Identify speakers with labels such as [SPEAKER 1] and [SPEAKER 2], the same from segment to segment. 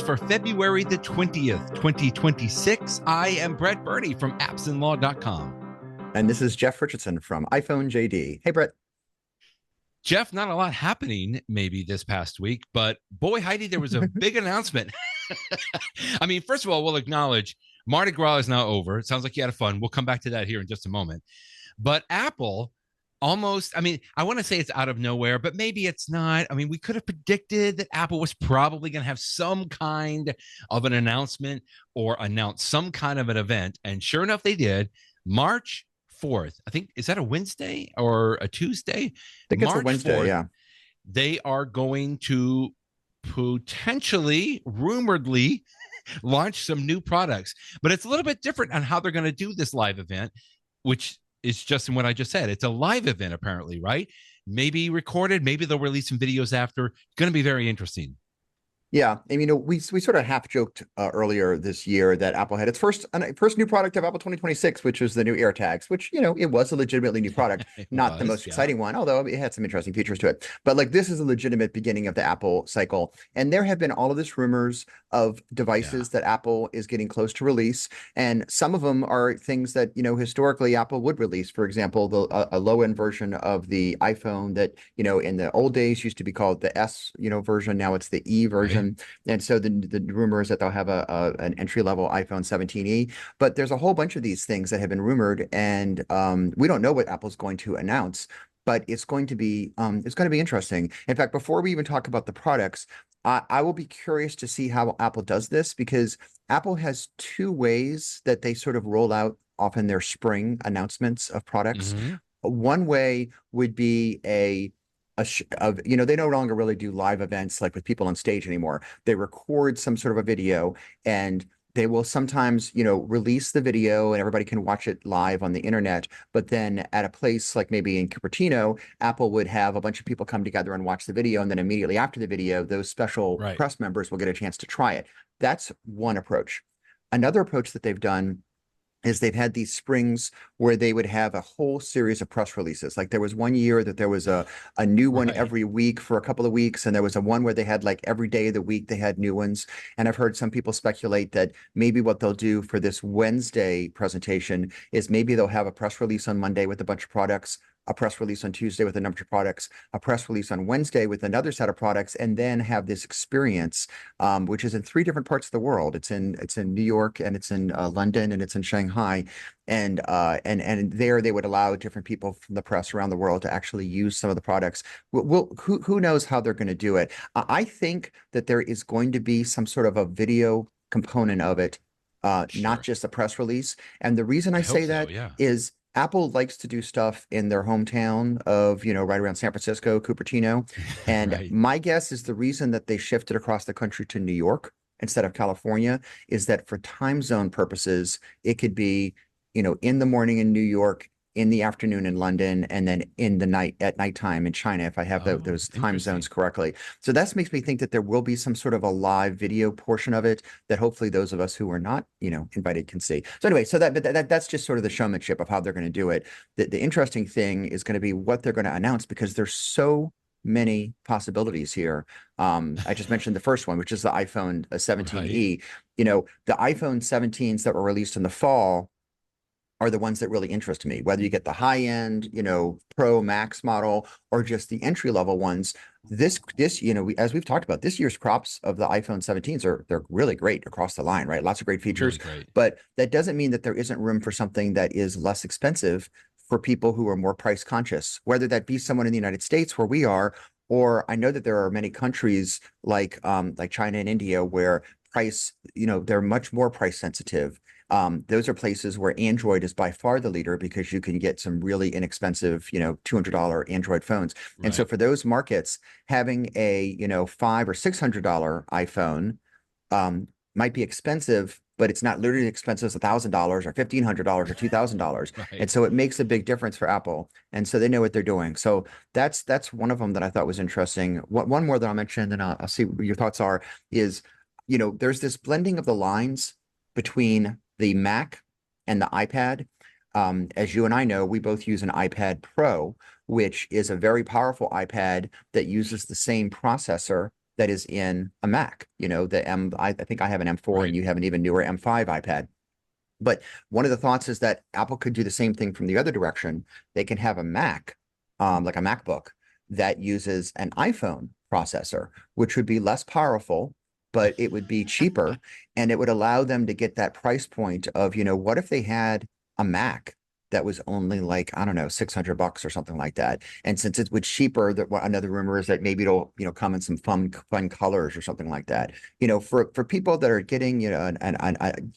[SPEAKER 1] for February the 20th, 2026. I am Brett Burney from appsandlaw.com.
[SPEAKER 2] And this is Jeff Richardson from iPhone JD. Hey, Brett.
[SPEAKER 1] Jeff, not a lot happening maybe this past week, but boy, Heidi, there was a big announcement. I mean, first of all, we'll acknowledge Mardi Gras is now over. It sounds like you had fun. We'll come back to that here in just a moment. But Apple almost, I mean, I want to say it's out of nowhere, but maybe it's not. I mean, we could have predicted that Apple was probably going to have some kind of an announcement or announce some kind of an event. And sure enough, they did. March 4th. I think, is that a Wednesday or a Tuesday?
[SPEAKER 2] I think it's a Wednesday, 4th, yeah.
[SPEAKER 1] They are going to potentially, rumoredly, launch some new products. But it's a little bit different on how they're going to do this live event, which is just in what I just said. It's a live event, apparently, right? Maybe recorded. Maybe they'll release some videos after. Going to be very interesting.
[SPEAKER 2] Yeah, and we sort of half joked earlier this year that Apple had its first new product of Apple 2026, which was the new AirTags, which it was a legitimately new product, not the most exciting one, although it had some interesting features to it. But like this is a legitimate beginning of the Apple cycle, and there have been all of this rumors of devices that Apple is getting close to release, and some of them are things that historically Apple would release. For example, a low end version of the iPhone that in the old days used to be called the S version. Now it's the E version. Right. And so the rumor is that they'll have an entry-level iPhone 17e, but there's a whole bunch of these things that have been rumored, and we don't know what Apple's going to announce, but it's going to be interesting. In fact, before we even talk about the products, I will be curious to see how Apple does this, because Apple has two ways that they sort of roll out often their spring announcements of products. Mm-hmm. One way would be they no longer really do live events like with people on stage anymore. They record some sort of a video, and they will sometimes, release the video and everybody can watch it live on the internet. But then at a place like maybe in Cupertino, Apple would have a bunch of people come together and watch the video. And then immediately after the video, those special press members will get a chance to try it. That's one approach. Another approach that they've done is they've had these springs where they would have a whole series of press releases. Like there was one year that there was a new one every week for a couple of weeks. And there was a one where they had like every day of the week, they had new ones. And I've heard some people speculate that maybe what they'll do for this Wednesday presentation is maybe they'll have a press release on Monday with a bunch of products, a press release on Tuesday with a number of products, a press release on Wednesday with another set of products, and then have this experience, which is in 3 different parts of the world. It's in New York, and it's in London, and it's in Shanghai, and there they would allow different people from the press around the world to actually use some of the products. Who knows how they're going to do it? I think that there is going to be some sort of a video component of it, not just a press release. And the reason I say that is Apple likes to do stuff in their hometown of, right around San Francisco, Cupertino. And my guess is the reason that they shifted across the country to New York instead of California is that for time zone purposes, it could be, in the morning in New York, in the afternoon in London, and then at nighttime in China, if I have those time zones correctly. So that makes me think that there will be some sort of a live video portion of it that hopefully those of us who are not, invited can see. So anyway, so that's just sort of the showmanship of how they're going to do it. The interesting thing is going to be what they're going to announce, because there's so many possibilities here. I just mentioned the first one, which is the iPhone 17e. The iPhone 17s that were released in the fall are the ones that really interest me, whether you get the high end, Pro Max model, or just the entry level ones. This, as we've talked about, this year's crops of the iPhone 17s they're really great across the line, right? Lots of great features, really great. But that doesn't mean that there isn't room for something that is less expensive for people who are more price conscious, whether that be someone in the United States where we are, or I know that there are many countries like China and India where price, they're much more price sensitive. Those are places where Android is by far the leader, because you can get some really inexpensive, $200 Android phones. Right. And so for those markets, having a, $500 or $600 iPhone might be expensive, but it's not literally expensive as $1,000 or $1,500 or $2,000. Right. And so it makes a big difference for Apple. And so they know what they're doing. So that's one of them that I thought was interesting. One more that I'll mention, and I'll see what your thoughts are, is, there's this blending of the lines between the Mac and the iPad. As you and I know, we both use an iPad Pro, which is a very powerful iPad that uses the same processor that is in a Mac. I think I have an M4 and
[SPEAKER 1] Right.
[SPEAKER 2] you have an even newer M5 iPad. But one of the thoughts is that Apple could do the same thing from the other direction. They can have a Mac, like a MacBook, that uses an iPhone processor, which would be less powerful, but it would be cheaper, and it would allow them to get that price point of, what if they had a Mac that was only like, I don't know, $600 or something like that. And since it was cheaper, that another rumor is that maybe it'll, come in some fun colors or something like that. For people that are getting, you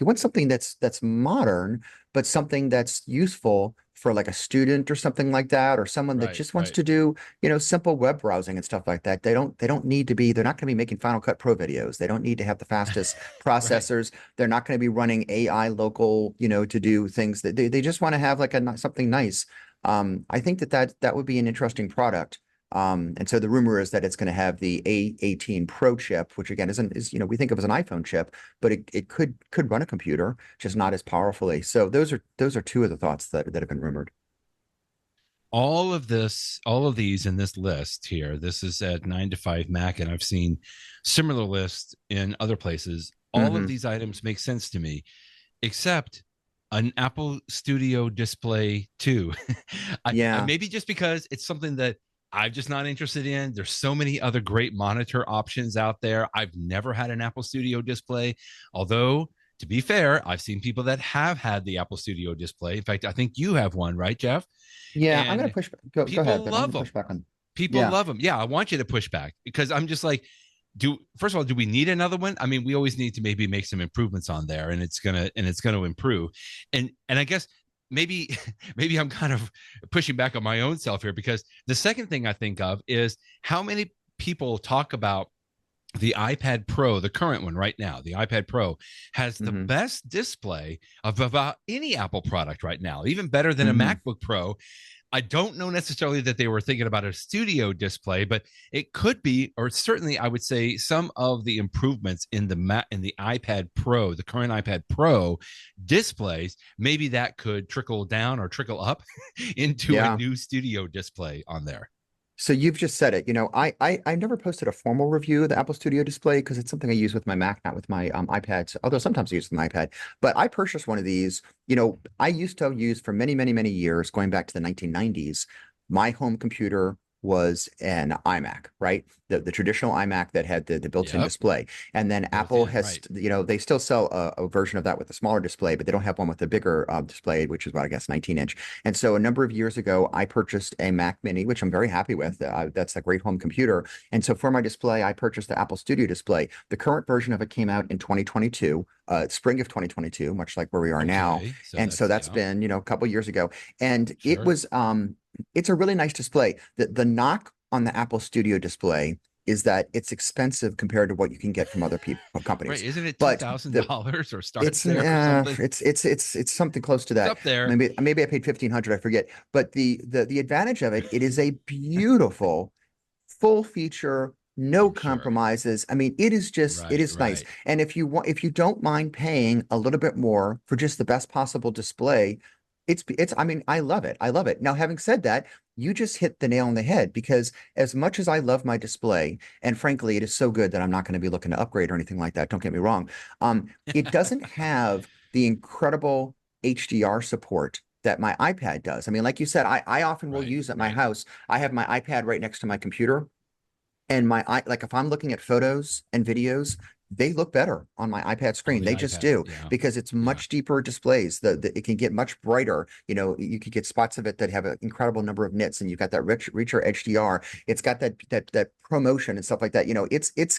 [SPEAKER 2] want something that's modern, but something that's useful for like a student or something like that, or someone that
[SPEAKER 1] Right.
[SPEAKER 2] just wants
[SPEAKER 1] Right.
[SPEAKER 2] to do, simple web browsing and stuff like that. They don't need to be, they're not going to be making Final Cut Pro videos. They don't need to have the fastest
[SPEAKER 1] Right.
[SPEAKER 2] processors. They're not going to be running AI local, to do things that they just want to have like something nice. I think that would be an interesting product. And so the rumor is that it's going to have the A18 Pro chip, which again we think of as an iPhone chip, but it could run a computer, just not as powerfully. So those are two of the thoughts that have been rumored.
[SPEAKER 1] All of these in this list here, this is at 9 to 5 Mac, and I've seen similar lists in other places. All of
[SPEAKER 2] Hmm.
[SPEAKER 1] these items make sense to me, except an Apple Studio Display 2. I
[SPEAKER 2] Yeah.
[SPEAKER 1] maybe just because it's something that I'm just not interested in. There's so many other great monitor options out there. I've never had an Apple Studio Display, although to be fair, I've seen people that have had the Apple Studio Display. In fact, I think you have one, right, Jeff?
[SPEAKER 2] Yeah, I'm gonna
[SPEAKER 1] And
[SPEAKER 2] push go ahead,
[SPEAKER 1] people
[SPEAKER 2] but I'm
[SPEAKER 1] love
[SPEAKER 2] gonna push
[SPEAKER 1] them.
[SPEAKER 2] back on.
[SPEAKER 1] People
[SPEAKER 2] Yeah.
[SPEAKER 1] love them. Yeah, I want you to push back because I'm just like, do first of all, do we need another one? I mean, we always need to maybe make some improvements on there, and it's gonna improve. And I guess maybe maybe I'm kind of pushing back on my own self here because the second thing I think of is how many people talk about the iPad Pro, the current one right now, the iPad Pro has the
[SPEAKER 2] Hmm.
[SPEAKER 1] best display of about any Apple product right now, even better than a
[SPEAKER 2] Hmm.
[SPEAKER 1] MacBook Pro. I don't know necessarily that they were thinking about a studio display, but it could be, or certainly I would say some of the improvements in the iPad Pro, the current iPad Pro displays, maybe that could trickle down or trickle up into a
[SPEAKER 2] Yeah.
[SPEAKER 1] new studio display on there.
[SPEAKER 2] So you've just said it. I never posted a formal review of the Apple Studio Display because it's something I use with my Mac, not with my iPad. Although sometimes I use it with my iPad. But I purchased one of these. I used to use for many, many, many years, going back to the 1990s. My home computer was an iMac, right? The traditional iMac that had the built-in
[SPEAKER 1] Yep,
[SPEAKER 2] display. And then
[SPEAKER 1] built
[SPEAKER 2] Apple
[SPEAKER 1] in,
[SPEAKER 2] has,
[SPEAKER 1] right?
[SPEAKER 2] they still sell a version of that with a smaller display, but they don't have one with a bigger display, which is about, I guess, 19-inch. And so a number of years ago, I purchased a Mac Mini, which I'm very happy with. That's a great home computer. And so for my display, I purchased the Apple Studio Display. The current version of it came out in 2022, spring of 2022, much like where we are now.
[SPEAKER 1] Okay, so
[SPEAKER 2] And so
[SPEAKER 1] that's
[SPEAKER 2] that's
[SPEAKER 1] yeah,
[SPEAKER 2] been, a couple years ago. And it
[SPEAKER 1] sure.
[SPEAKER 2] was, it's a really nice display. The knock on the Apple Studio Display is that it's expensive compared to what you can get from other
[SPEAKER 1] Right,
[SPEAKER 2] companies.
[SPEAKER 1] isn't it two
[SPEAKER 2] But
[SPEAKER 1] thousand
[SPEAKER 2] the
[SPEAKER 1] dollars or starts
[SPEAKER 2] it's
[SPEAKER 1] there or something?
[SPEAKER 2] it's something close to
[SPEAKER 1] It's
[SPEAKER 2] that.
[SPEAKER 1] up there.
[SPEAKER 2] Maybe I paid 1,500, I forget. But the advantage of it, it is a beautiful full feature, no
[SPEAKER 1] I'm sure.
[SPEAKER 2] compromises. I mean, it
[SPEAKER 1] Right,
[SPEAKER 2] is nice.
[SPEAKER 1] right.
[SPEAKER 2] And if you don't mind paying a little bit more for just the best possible display, I mean, I love it. I love it. Now, having said that, you just hit the nail on the head because as much as I love my display, and frankly, it is so good that I'm not going to be looking to upgrade or anything like that. Don't get me wrong. It doesn't have the incredible HDR support that my iPad does. I mean, like you said, I often will
[SPEAKER 1] Right,
[SPEAKER 2] use at my
[SPEAKER 1] right.
[SPEAKER 2] house. I have my iPad right next to my computer, and like if I'm looking at photos and videos, they look better on my iPad
[SPEAKER 1] On
[SPEAKER 2] screen.
[SPEAKER 1] the
[SPEAKER 2] They just
[SPEAKER 1] iPad.
[SPEAKER 2] do
[SPEAKER 1] Yeah.
[SPEAKER 2] because it's
[SPEAKER 1] Yeah.
[SPEAKER 2] much deeper displays. It can get much brighter. You could get spots of it that have an incredible number of nits, and you've got that richer HDR. It's got that promotion and stuff like that.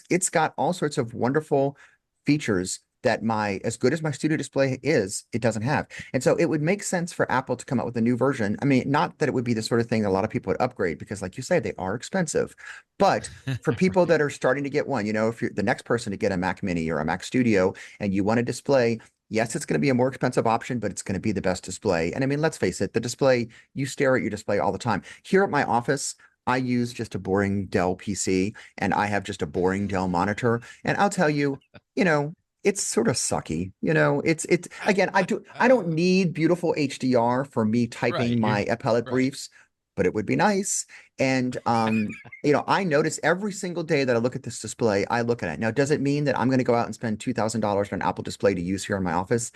[SPEAKER 2] It's got all sorts of wonderful features that my as good as my studio display is, it doesn't have. And so it would make sense for Apple to come out with a new version. I mean, not that it would be the sort of thing that a lot of people would upgrade because, like you say, they are expensive. But for people
[SPEAKER 1] Right.
[SPEAKER 2] that are starting to get one, if you're the next person to get a Mac Mini or a Mac Studio and you want a display, yes, it's going to be a more expensive option, but it's going to be the best display. And I mean, let's face it, the display, you stare at your display all the time. Here at my office, I use just a boring Dell PC and I have just a boring Dell monitor. And I'll tell you, you know, it's sort of sucky. It's again, I don't need beautiful HDR for me typing
[SPEAKER 1] Right.
[SPEAKER 2] my appellate
[SPEAKER 1] Right.
[SPEAKER 2] briefs, but it would be nice. And I notice every single day that I look at this display, I look at it. Now, does it mean that I'm going to go out and spend $2,000 on an Apple display to use here in my office?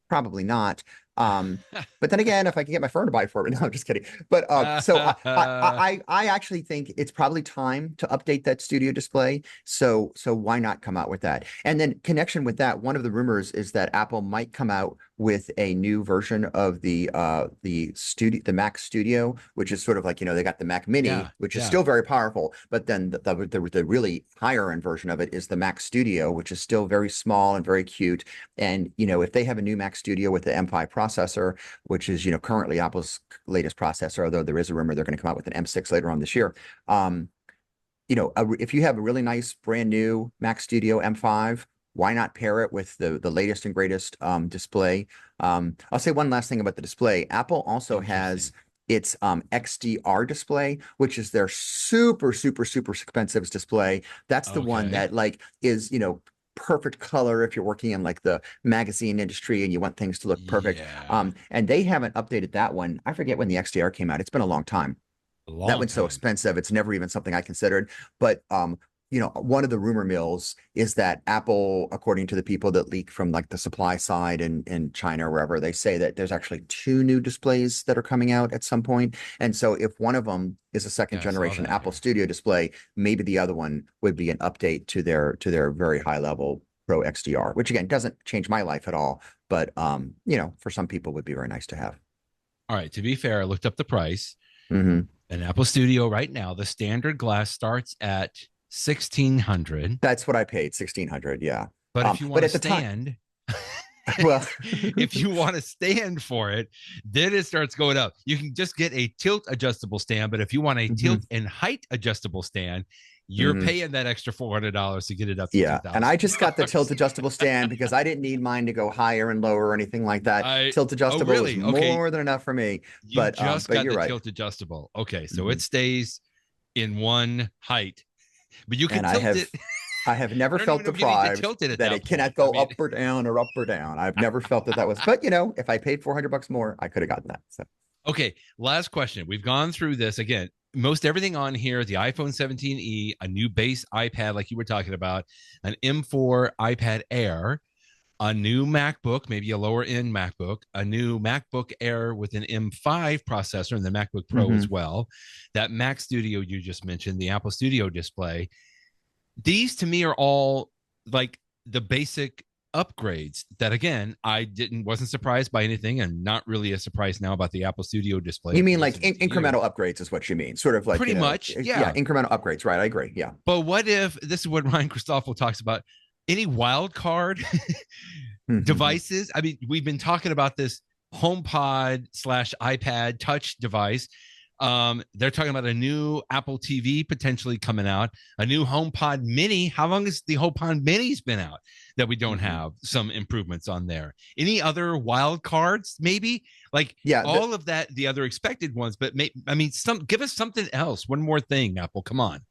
[SPEAKER 2] Probably not. But then again, if I can get my firm to buy for it, no, I'm just kidding. But so I actually think it's probably time to update that studio display. So why not come out with that? And then connection with that, one of the rumors is that Apple might come out with a new version of the Mac Studio, which is sort of like, they got the Mac Mini, which is still very powerful, but then the really higher end version of it is the Mac Studio, which is still very small and very cute. And if they have a new Mac Studio with the M5 processor, which is currently Apple's latest processor, although there is a rumor they're going to come out with an M6 later on this year. If you have a really nice brand new Mac Studio M5, why not pair it with the latest and greatest display? I'll say one last thing about the display. Apple also has its XDR display, which is their super, super, super expensive display. That's the one that is, perfect color if you're working in like the magazine industry and you want things to look perfect. And they haven't updated that one. I forget when the XDR came out. It's been a long time. That one's so expensive. It's never even something I considered. But one of the rumor mills is that Apple, according to the people that leak from like the supply side in China or wherever, they say that there's actually 2 new displays that are coming out at some point. And so if one of them is a second generation Apple Studio display, maybe the other one would be an update to their very high level Pro XDR, which again doesn't change my life at all, but for some people would be very nice to have.
[SPEAKER 1] All right, to be fair, I looked up the price. An Apple Studio right now, the standard glass starts at $1,600.
[SPEAKER 2] That's what I paid, $1,600. Yeah.
[SPEAKER 1] But if you want to stand,
[SPEAKER 2] well,
[SPEAKER 1] if you want to stand for it, then it starts going up. You can just get a tilt adjustable stand, but if you want a tilt and height adjustable stand, you're paying that extra $400 to get it up to $2,000.
[SPEAKER 2] And I just got the tilt adjustable stand because I didn't need mine to go higher and lower or anything like that. Tilt adjustable is more than enough for me.
[SPEAKER 1] But got the tilt adjustable. Okay, so it stays in one height. But you can tilt it.
[SPEAKER 2] I have never felt deprived that it cannot go up or down or up or down. I've never felt that was, but if I paid $400 more, I could have gotten that. So,
[SPEAKER 1] okay. Last question. We've gone through this again. Most everything on here, the iPhone 17e, a new base iPad, like you were talking about, an M4 iPad Air, a new MacBook, maybe a lower end MacBook, a new MacBook Air with an M5 processor and the MacBook Pro as well. That Mac Studio you just mentioned, the Apple Studio display. These to me are all like the basic upgrades that, again, I wasn't surprised by anything. I'm not really a surprise now about the Apple Studio display.
[SPEAKER 2] You mean like incremental upgrades is what you mean? Sort of like
[SPEAKER 1] pretty much. Yeah.
[SPEAKER 2] Incremental upgrades. Right. I agree. Yeah.
[SPEAKER 1] But what if this is what Ryan Christoffel talks about? Any wild card devices? I mean, we've been talking about this HomePod / iPad touch device. They're talking about a new Apple TV potentially coming out, a new HomePod Mini. How long has the HomePod Mini's been out that we don't have some improvements on there? Any other wild cards? Maybe all of that, the other expected ones, but give us something else. One more thing, Apple. Come on.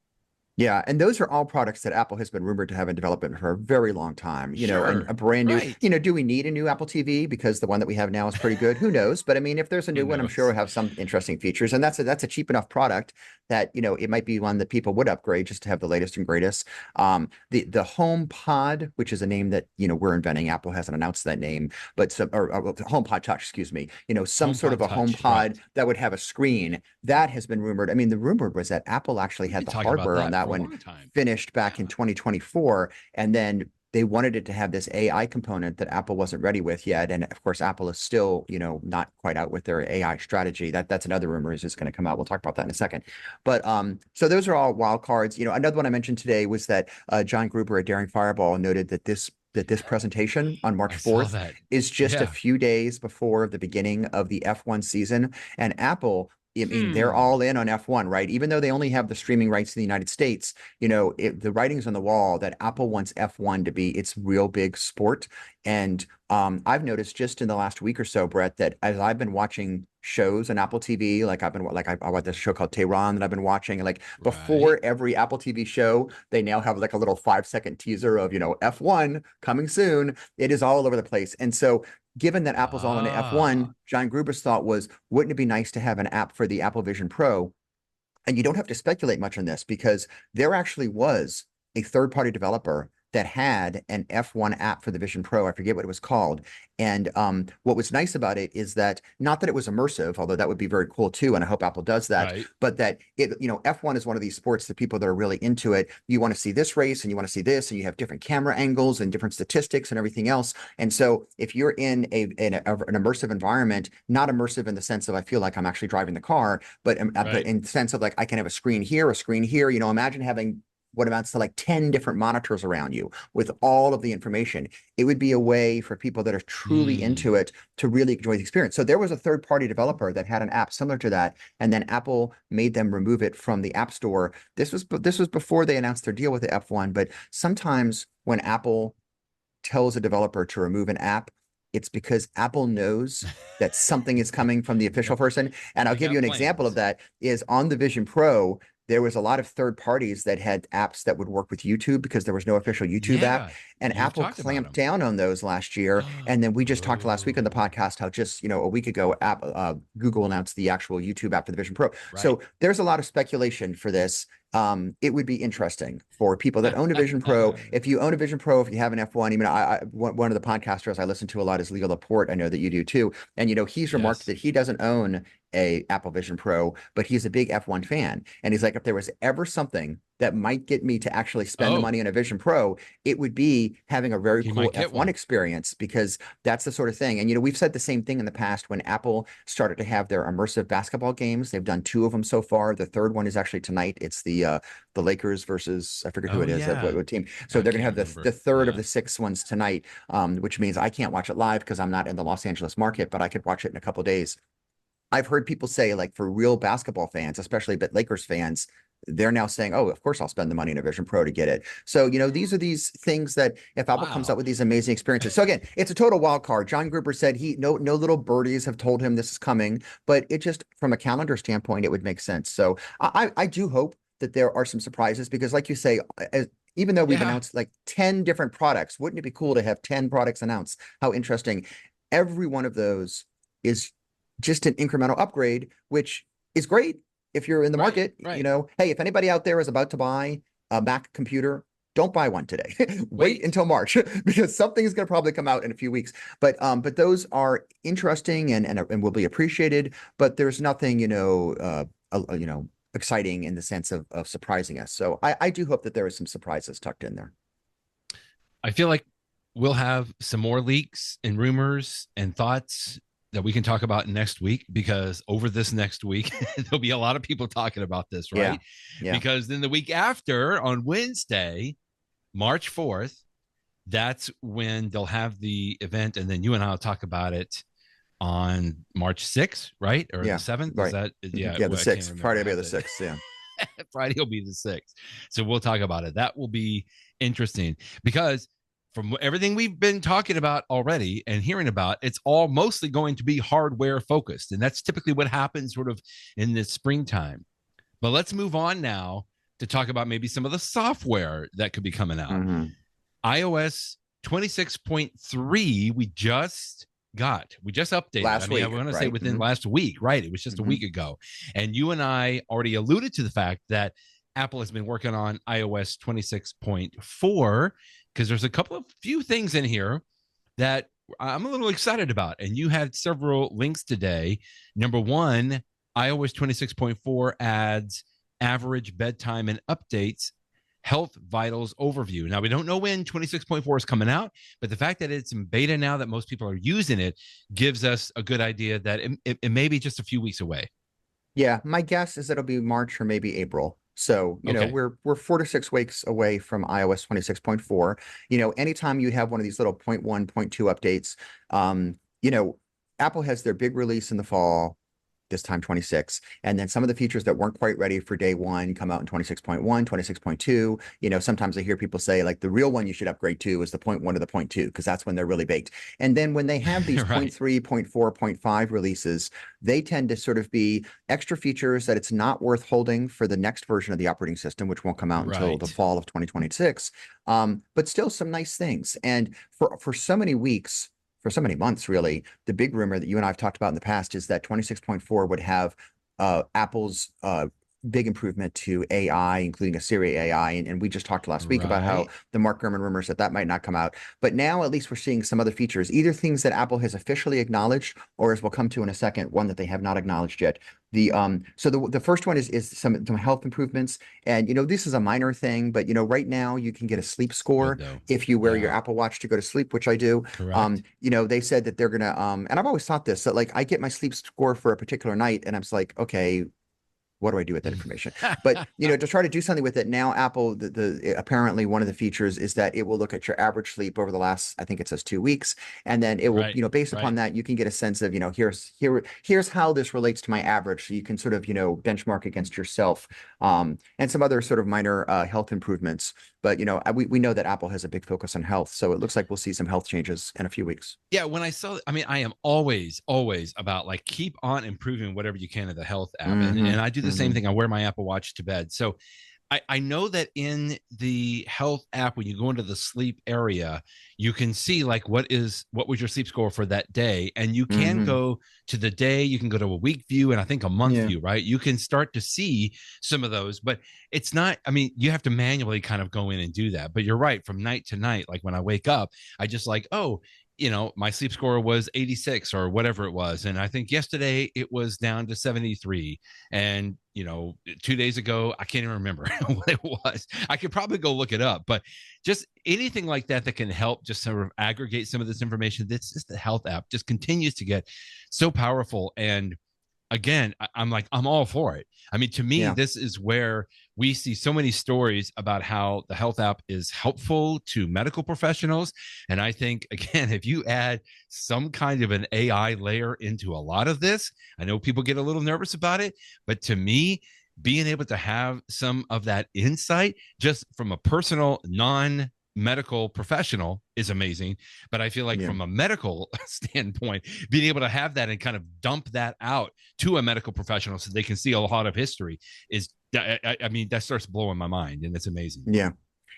[SPEAKER 2] Yeah, and those are all products that Apple has been rumored to have in development for a very long time. And a brand new, do we need a new Apple TV? Because the one that we have now is pretty good. Who knows? But I mean, if there's a new one, I'm sure we'll have some interesting features. And that's a cheap enough product that, it might be one that people would upgrade just to have the latest and greatest. The HomePod, which is a name that, we're inventing. Apple hasn't announced that name, but HomePod Touch, excuse me. Some sort of a HomePod that would have a screen. That has been rumored. I mean, the rumor was that Apple actually had the hardware on that one finished back in 2024, and then they wanted it to have this AI component that Apple wasn't ready with yet. And of course, Apple is still, not quite out with their AI strategy. That's another rumor is going to come out. We'll talk about that in a second. But so those are all wild cards. Another one I mentioned today was that John Gruber at Daring Fireball noted that this presentation on March 4th is just a few days before the beginning of the F1 season, and Apple, I mean, they're all in on F1, right? Even though they only have the streaming rights in the United States, the writing's on the wall that Apple wants F1 to be its real big sport. And I've noticed just in the last week or so, Brett, that as I've been watching shows on Apple TV, I watched this show called Tehran that I've been watching, and before every Apple TV show, they now have a little 5-second teaser of, F1 coming soon. It is all over the place. And so given that Apple's all into F1, John Gruber's thought was, wouldn't it be nice to have an app for the Apple Vision Pro? And you don't have to speculate much on this because there actually was a third-party developer that had an F1 app for the Vision Pro. I forget what it was called. And what was nice about it is that, not that it was immersive, although that would be very cool too, and I hope Apple does that, but that it, F1 is one of these sports that people that are really into it, you want to see this race and you want to see this, and you have different camera angles and different statistics and everything else. And so if you're in an immersive environment, not immersive in the sense of I feel like I'm actually driving the car, but in the sense of like I can have a screen here, imagine having what amounts to like 10 different monitors around you with all of the information. It would be a way for people that are truly into it to really enjoy the experience. So there was a third-party developer that had an app similar to that, and then Apple made them remove it from the App Store. This was before they announced their deal with the F1, but sometimes when Apple tells a developer to remove an app, it's because Apple knows that something is coming from the official person. And I'll give you an example of that is on the Vision Pro, there was a lot of third parties that had apps that would work with YouTube because there was no official YouTube app. And Apple clamped down on those last year. And then we just talked last week on the podcast how just, a week ago, Google announced the actual YouTube app for the Vision Pro. So there's a lot of speculation for this. It would be interesting for people that own a Vision Pro. If you own a Vision Pro, if you have an F1, one of the podcasters I listen to a lot is Leo Laporte. I know that you do too. And, he's remarked that he doesn't own a Apple Vision Pro, but he's a big F1 fan. And he's like, if there was ever something that might get me to actually spend the money on a Vision Pro, it would be having a very cool F1 experience, because that's the sort of thing. And, we've said the same thing in the past when Apple started to have their immersive basketball games. They've done 2 of them so far. The third one is actually tonight. It's the Lakers versus, I forget who it is, what team. So they're going to have the third of the 6 ones tonight, which means I can't watch it live because I'm not in the Los Angeles market, but I could watch it in a couple of days. I've heard people say, like, for real basketball fans, especially but Lakers fans, they're now saying, oh, of course I'll spend the money in a Vision Pro to get it. So, these are these things that if Apple comes out with these amazing experiences. So again, it's a total wild card. John Gruber said no little birdies have told him this is coming, but it just, from a calendar standpoint, it would make sense. So I do hope that there are some surprises, because like you say, even though we've announced like 10 different products, wouldn't it be cool to have 10 products announced? How interesting. Every one of those is just an incremental upgrade, which is great if you're in the market. Hey, if anybody out there is about to buy a Mac computer, don't buy one today. Wait until March, because something is going to probably come out in a few weeks. But those are interesting and will be appreciated. But there's nothing exciting in the sense of surprising us. So I do hope that there are some surprises tucked in there.
[SPEAKER 1] I feel like we'll have some more leaks and rumors and thoughts that we can talk about next week, because over this next week, there'll be a lot of people talking about this, right? Yeah. Because then the week after, on Wednesday, March 4th, that's when they'll have the event. And then you and I will talk about it on March 6th, right? Or the 7th?
[SPEAKER 2] Right.
[SPEAKER 1] Is that,
[SPEAKER 2] the 6th. Friday will be the 6th, yeah.
[SPEAKER 1] Friday will be the 6th. So we'll talk about it. That will be interesting, because from everything we've been talking about already and hearing about, it's all mostly going to be hardware focused. And that's typically what happens sort of in the springtime. But let's move on now to talk about maybe some of the software that could be coming out. iOS 26.3, we just updated.
[SPEAKER 2] Last week,
[SPEAKER 1] I want to say within last week, right? It was just a week ago. And you and I already alluded to the fact that Apple has been working on iOS 26.4, because there's a few things in here that I'm a little excited about. And you had several links today. Number one, iOS 26.4 adds average bedtime and updates health vitals overview. Now, we don't know when 26.4 is coming out, but the fact that it's in beta now, that most people are using it, gives us a good idea that it may be just a few weeks away.
[SPEAKER 2] Yeah, my guess is it'll be March or maybe April. So, we're 4 to 6 weeks away from iOS 26.4. Anytime you have one of these little 0.1, 0.2 updates, Apple has their big release in the fall, this time 26. And then some of the features that weren't quite ready for day one come out in 26.1, 26.2. Sometimes I hear people say, like, the real one you should upgrade to is the 0.1 or the 0.2, because that's when they're really baked. And then when they have these 0.3, 0.4, 0.5 releases, they tend to sort of be extra features that it's not worth holding for the next version of the operating system, which won't come out until the fall of 2026. But still some nice things. And for so many weeks, for so many months, really. The big rumor that you and I have talked about in the past is that 26.4 would have Apple's big improvement to AI, including a Siri AI. And we just talked last week about how the Mark Gurman rumors that might not come out. But now at least we're seeing some other features, either things that Apple has officially acknowledged, or as we'll come to in a second, one that they have not acknowledged yet. So the first one is some health improvements. And, this is a minor thing, but, right now you can get a sleep score if you wear your Apple Watch to go to sleep, which I do.
[SPEAKER 1] Correct.
[SPEAKER 2] They said that they're going to, and I've always thought this, that like I get my sleep score for a particular night and I'm just like, okay, what do I do with that information? But to try to do something with it now, Apple, apparently one of the features is that it will look at your average sleep over the last, I think it says 2 weeks, and then it will, based upon that, you can get a sense of, here's how this relates to my average, so you can sort of, benchmark against yourself, and some other sort of minor health improvements. But we know that Apple has a big focus on health, so it looks like we'll see some health changes in a few weeks.
[SPEAKER 1] Yeah, when I saw, I am always about like keep on improving whatever you can of the health app, and I do the same thing. I wear my Apple Watch to bed, so I know that in the health app, when you go into the sleep area, you can see like what was your sleep score for that day, and you can go to the day, you can go to a week view, and I think a month view, right? You can start to see some of those, but it's not, you have to manually kind of go in and do that. But you're right, from night to night, like when I wake up, I just like, my sleep score was 86 or whatever it was. And I think yesterday it was down to 73. And, 2 days ago, I can't even remember what it was. I could probably go look it up, but just anything like that can help just sort of aggregate some of this information. This is the health app just continues to get so powerful. And again, I'm all for it. To me, this is where we see so many stories about how the health app is helpful to medical professionals. And I think, again, if you add some kind of an AI layer into a lot of this, I know people get a little nervous about it, but to me, being able to have some of that insight just from a personal, non-medical professional is amazing. But I feel like from a medical standpoint, being able to have that and kind of dump that out to a medical professional so they can see a lot of history is, that starts blowing my mind, and it's amazing.
[SPEAKER 2] Yeah.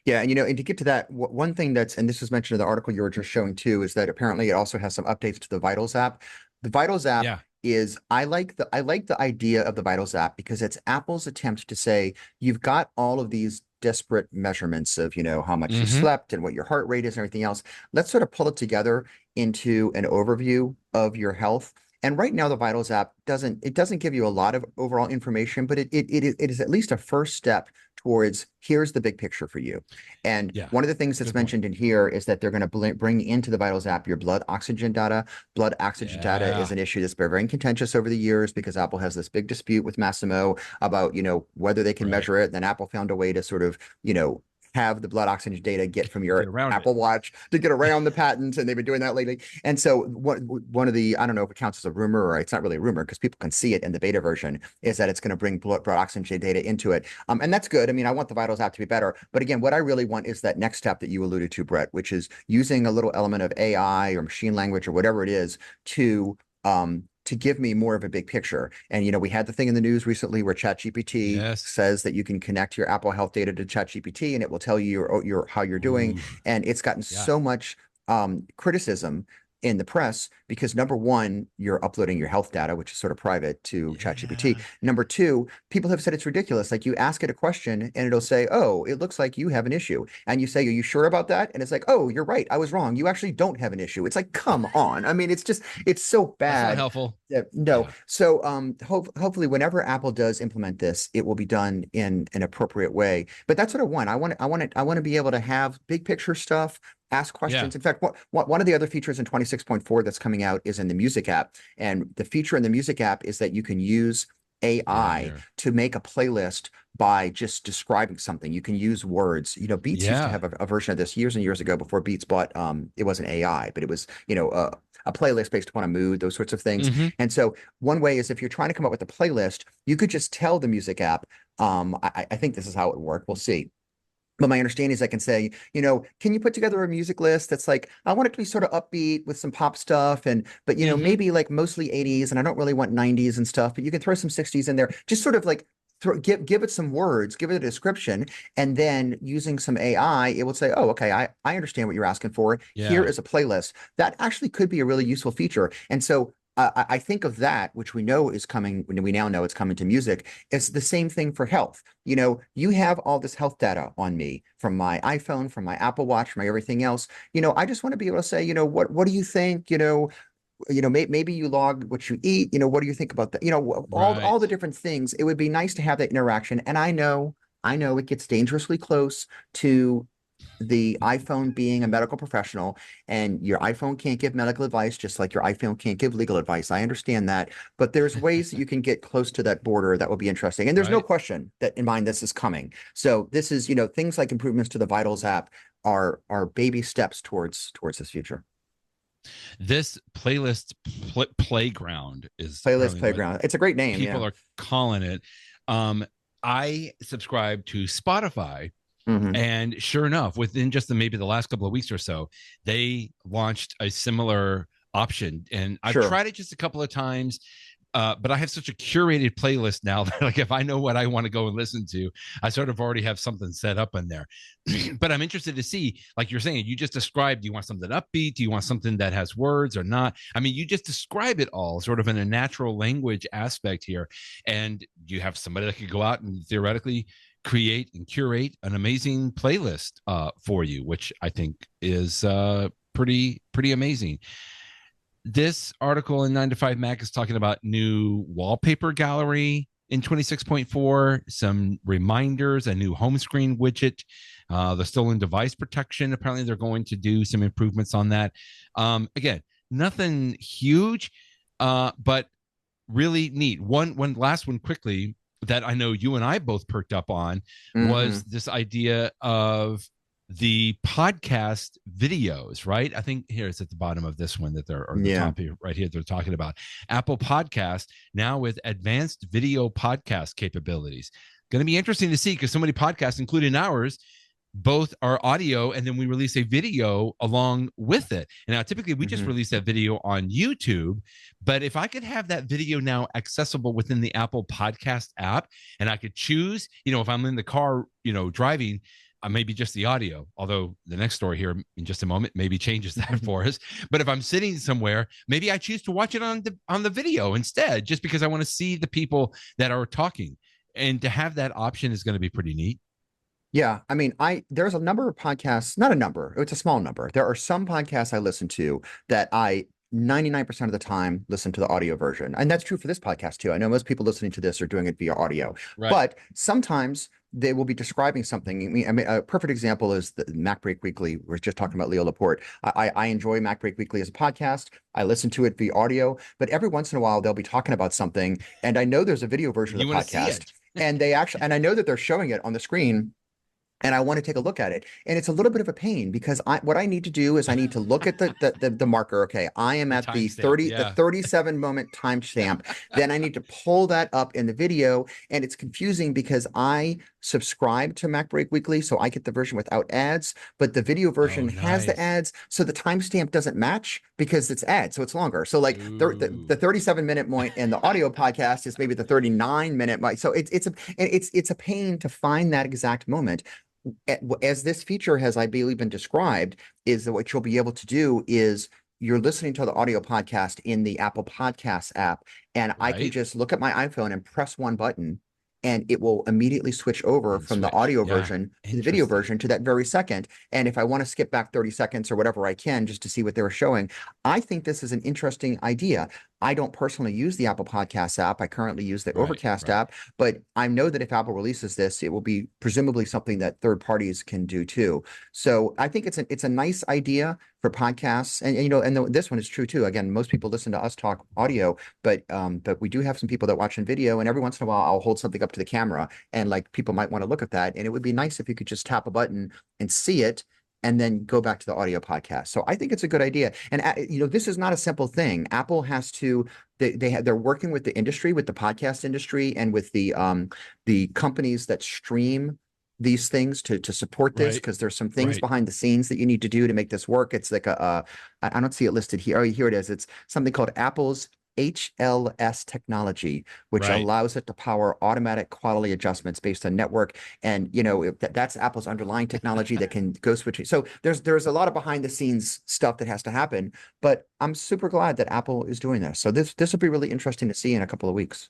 [SPEAKER 2] And to get to that, one thing and this was mentioned in the article you were just showing too, is that apparently it also has some updates to the Vitals app. The Vitals app is, I like the idea of the Vitals app because it's Apple's attempt to say, you've got all of these disparate measurements of, how much you slept and what your heart rate is and everything else. Let's sort of pull it together into an overview of your health. And right now, the Vitals app doesn't give you a lot of overall information, but it is at least a first step towards here's the big picture for you. And one of the things that's mentioned in here is that they're going to bring into the Vitals app your blood oxygen data. Blood oxygen data is an issue that's been very contentious over the years because Apple has this big dispute with Massimo about, whether they can measure it. Then Apple found a way to sort of, have the blood oxygen data get from your Apple Watch to get around the patents, and they've been doing that lately. And so one of the, I don't know if it counts as a rumor or it's not really a rumor because people can see it in the beta version, is that it's going to bring blood oxygen data into it. And that's good. I want the Vitals app to be better. But again, what I really want is that next step that you alluded to, Brett, which is using a little element of AI or machine language or whatever it is to give me more of a big picture. And, we had the thing in the news recently where ChatGPT says that you can connect your Apple Health data to ChatGPT and it will tell you how you're doing. And it's gotten so much criticism in the press because number one, you're uploading your health data, which is sort of private, to ChatGPT. Number two, people have said it's ridiculous. Like you ask it a question and it'll say, oh, it looks like you have an issue. And you say, are you sure about that? And it's like, oh, you're right. I was wrong. You actually don't have an issue. It's like, come on. It's so bad.
[SPEAKER 1] That's not helpful.
[SPEAKER 2] No. So hopefully whenever Apple does implement this, it will be done in an appropriate way. But that's what I want. I want to be able to have big picture stuff, ask questions. In fact, one of the other features in 26.4 that's coming out is in the music app. And the feature in the music app is that you can use AI to make a playlist by just describing something. You can use words. Beats used to have a version of this years and years ago before Beats bought, it wasn't AI, but it was, a playlist based upon a mood, those sorts of things. And so one way is if you're trying to come up with a playlist, you could just tell the music app, I think this is how it would work. We'll see. But my understanding is I can say, can you put together a music list that's like, I want it to be sort of upbeat with some pop stuff but maybe like mostly 80s and I don't really want 90s and stuff, but you can throw some 60s in there, just sort of like give it some words, give it a description, and then using some AI, it will say, oh, okay, I understand what you're asking for. Here
[SPEAKER 1] Yeah.
[SPEAKER 2] is a playlist. That actually could be a really useful feature. And so I think of that, which we know is coming, we now know it's coming to music. It's the same thing for health. You have all this health data on me from my iPhone, from my Apple Watch, from my everything else. I just want to be able to say, what do you think? Maybe you log what you eat. What do you think about that? All the
[SPEAKER 1] Right.
[SPEAKER 2] different things. It would be nice to have that interaction. And I know it gets dangerously close to the iPhone being a medical professional, and your iPhone can't give medical advice, just like your iPhone can't give legal advice. I understand that, but there's ways that you can get close to that border that will be interesting. And there's no
[SPEAKER 1] Right.
[SPEAKER 2] question that in mind this is coming. So this is, things like improvements to the Vitals app are baby steps towards this future.
[SPEAKER 1] This playlist playground is
[SPEAKER 2] Playlist
[SPEAKER 1] apparently what
[SPEAKER 2] Playground. It's a great name.
[SPEAKER 1] people
[SPEAKER 2] Yeah.
[SPEAKER 1] are calling it. I subscribe to Spotify,
[SPEAKER 2] Hmm.
[SPEAKER 1] and sure enough, within just maybe the last couple of weeks or so, they launched a similar option. And I've
[SPEAKER 2] Sure.
[SPEAKER 1] tried it just a couple of times. But I have such a curated playlist now that, like, if I know what I want to go and listen to, I sort of already have something set up in there. But I'm interested to see, like you're saying, you just described, do you want something upbeat? Do you want something that has words or not? I mean, you just describe it all sort of in a natural language aspect here. And you have somebody that could go out and theoretically create and curate an amazing playlist for you, which I think is pretty amazing. This article in 9 to 5 Mac is talking about new wallpaper gallery in 26.4, some reminders, a new home screen widget, the stolen device protection. Apparently, they're going to do some improvements on that. Again, nothing huge, but really neat. One last one quickly that I know you and I both perked up on was this idea of the podcast videos, right? I think here it's at the bottom of this one that they're, or the top here, right here, they're talking about Apple Podcast now with advanced video podcast capabilities. Going to be interesting to see because so many podcasts, including ours, both are audio and then we release a video along with it. And now typically we just release that video on YouTube, but if I could have that video now accessible within the Apple Podcast app and I could choose, if I'm in the car, driving, maybe just the audio, although the next story here in just a moment maybe changes that for us. But if I'm sitting somewhere, maybe I choose to watch it on the video instead, just because I want to see the people that are talking. And to have that option is going to be pretty neat.
[SPEAKER 2] Yeah, I mean, there's a number of podcasts, not a number, it's a small number. There are some podcasts I listen to that I 99% of the time listen to the audio version. And that's true for this podcast too. I know most people listening to this are doing it via audio, but sometimes they will be describing something. I mean, a perfect example is the Mac Break Weekly. We're just talking about Leo Laporte. I enjoy Mac Break Weekly as a podcast. I listen to it via audio, but every once in a while they'll be talking about something, and I know there's a video version of the podcast, and I know that they're showing it on the screen. And I want to take a look at it. And it's a little bit of a pain because what I need to do is I need to look at the marker. Okay, I am at the 37 moment timestamp. Then I need to pull that up in the video. And it's confusing because I subscribe to Mac Break Weekly, so I get the version without ads, but the video version has the ads. So the timestamp doesn't match because it's ads. So it's longer. So like the 37-minute point and the audio podcast is maybe the 39-minute. So it's a pain to find that exact moment. As this feature has, I believe, been described, is that what you'll be able to do is you're listening to the audio podcast in the Apple Podcasts app, and I can just look at my iPhone and press one button, and it will immediately switch over from the audio version to the video version to that very second. And if I want to skip back 30 seconds or whatever I can just to see what they were showing, I think this is an interesting idea. I don't personally use the Apple Podcasts app. I currently use the Overcast app, but I know that if Apple releases this, it will be presumably something that third parties can do too. So I think it's a nice idea for podcasts, and this one is true too. Again, most people listen to us talk audio, but we do have some people that watch in video, and every once in a while I'll hold something up to the camera, and like people might want to look at that, and it would be nice if you could just tap a button and see it, and then go back to the audio podcast. So I think it's a good idea. And this is not a simple thing. Apple has to, they're working with the industry, with the podcast industry, and with the companies that stream these things to support this, because there's some things behind the scenes that you need to do to make this work. It's like I don't see it listed here. Oh, here it is. It's something called Apple's HLS technology, which
[SPEAKER 1] Right.
[SPEAKER 2] allows it to power automatic quality adjustments based on network. And, that's Apple's underlying technology that can go switching. So there's a lot of behind the scenes stuff that has to happen, but I'm super glad that Apple is doing this. So this will be really interesting to see in a couple of weeks.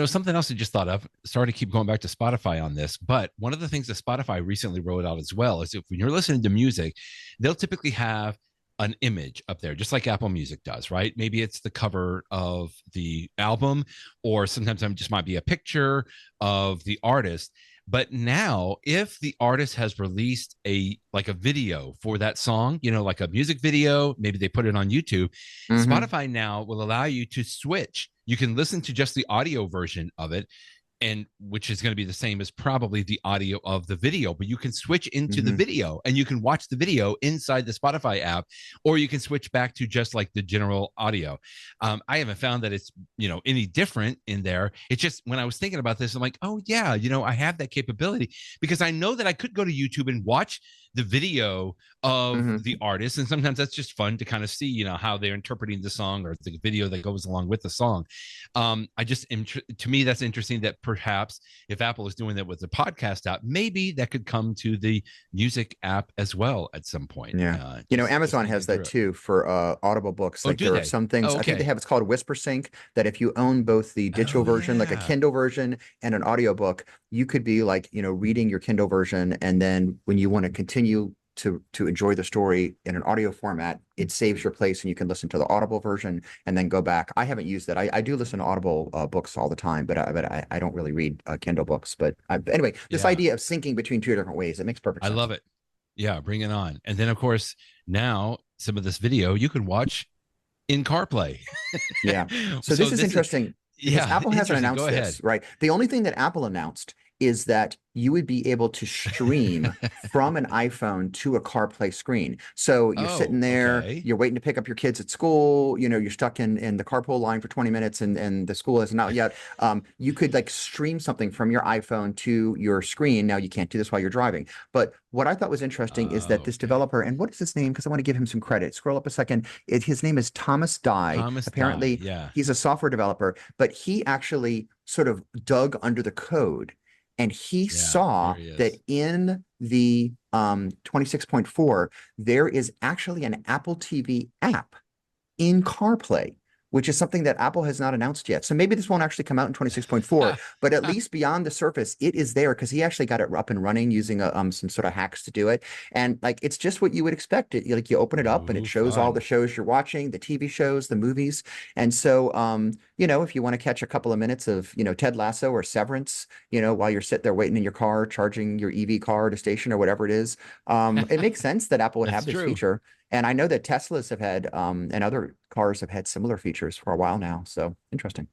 [SPEAKER 1] Something else I just thought of. Sorry to keep going back to Spotify on this, but one of the things that Spotify recently rolled out as well is if when you're listening to music, they'll typically have an image up there, just like Apple Music does, right? Maybe it's the cover of the album, or sometimes it just might be a picture of the artist. But now, if the artist has released a video for that song, like a music video, maybe they put it on YouTube,
[SPEAKER 2] Mm-hmm.
[SPEAKER 1] Spotify now will allow you to switch. You can listen to just the audio version of it, and which is going to be the same as probably the audio of the video, but you can switch into the
[SPEAKER 2] Mm-hmm.
[SPEAKER 1] video and you can watch the video inside the Spotify app, or you can switch back to just like the general audio. I haven't found that it's any different in there. It's just when I was thinking about this, I'm like, oh yeah, I have that capability, because I know that I could go to YouTube and watch the video of
[SPEAKER 2] Mm-hmm.
[SPEAKER 1] the artist, and sometimes that's just fun to kind of see how they're interpreting the song or the video that goes along with the song. To me, that's interesting that perhaps if Apple is doing that with the podcast app, maybe that could come to the music app as well at some point.
[SPEAKER 2] Yeah.
[SPEAKER 1] Just
[SPEAKER 2] Amazon
[SPEAKER 1] thinking
[SPEAKER 2] has that
[SPEAKER 1] through it.
[SPEAKER 2] too for Audible books.
[SPEAKER 1] Oh,
[SPEAKER 2] Like
[SPEAKER 1] do
[SPEAKER 2] there are
[SPEAKER 1] they?
[SPEAKER 2] some things,
[SPEAKER 1] Oh,
[SPEAKER 2] I think they
[SPEAKER 1] okay.
[SPEAKER 2] have, it's called Whisper Sync, that if you own both the digital
[SPEAKER 1] Oh,
[SPEAKER 2] version, like a
[SPEAKER 1] yeah.
[SPEAKER 2] Kindle version and an audiobook, you could be like, reading your Kindle version. And then when you want to continue to enjoy the story in an audio format, it saves your place and you can listen to the Audible version and then go back. I haven't used that. I do listen to Audible books all the time, but I don't really read Kindle books. But anyway, this
[SPEAKER 1] Yeah.
[SPEAKER 2] idea of syncing between two different ways, it makes perfect
[SPEAKER 1] I
[SPEAKER 2] sense.
[SPEAKER 1] love it. Yeah, bring it on. And then, of course, now some of this video you can watch in CarPlay.
[SPEAKER 2] Yeah. So
[SPEAKER 1] So
[SPEAKER 2] this is
[SPEAKER 1] this is,
[SPEAKER 2] interesting because
[SPEAKER 1] yeah,
[SPEAKER 2] Apple hasn't
[SPEAKER 1] interesting. Go
[SPEAKER 2] announced
[SPEAKER 1] ahead.
[SPEAKER 2] this, right? The only thing that Apple announced is that you would be able to stream from an iPhone to a CarPlay screen. So you're sitting
[SPEAKER 1] Oh,
[SPEAKER 2] there,
[SPEAKER 1] okay.
[SPEAKER 2] you're waiting to pick up your kids at school, you're stuck in the carpool line for 20 minutes and the school isn't out yet. You could like stream something from your iPhone to your screen. Now you can't do this while you're driving. But what I thought was interesting is that this
[SPEAKER 1] Okay.
[SPEAKER 2] developer, and what is his name? Because I want to give him some credit. Scroll up a second. His name is Thomas Dye.
[SPEAKER 1] Thomas Dye.
[SPEAKER 2] Apparently,
[SPEAKER 1] Yeah.
[SPEAKER 2] he's a software developer, but he actually sort of dug under the code and he
[SPEAKER 1] Yeah. There
[SPEAKER 2] saw
[SPEAKER 1] he
[SPEAKER 2] that
[SPEAKER 1] is.
[SPEAKER 2] in the 26.4, there is actually an Apple TV app in CarPlay, which is something that Apple has not announced yet. So maybe this won't actually come out in 26.4, but at least beyond the surface, it is there because he actually got it up and running using some sort of hacks to do it. And like, it's just what you would expect. Like you open it up and it
[SPEAKER 1] Ooh,
[SPEAKER 2] shows all the
[SPEAKER 1] fun.
[SPEAKER 2] shows you're watching, the TV shows, the movies. And so, if you want to catch a couple of minutes of, Ted Lasso or Severance, while you're sitting there waiting in your car, charging your EV car at a station or whatever it is, it makes sense that Apple would
[SPEAKER 1] That's
[SPEAKER 2] have this
[SPEAKER 1] true.
[SPEAKER 2] feature. And I know that Teslas have had, and other cars have had similar features for a while now. So interesting.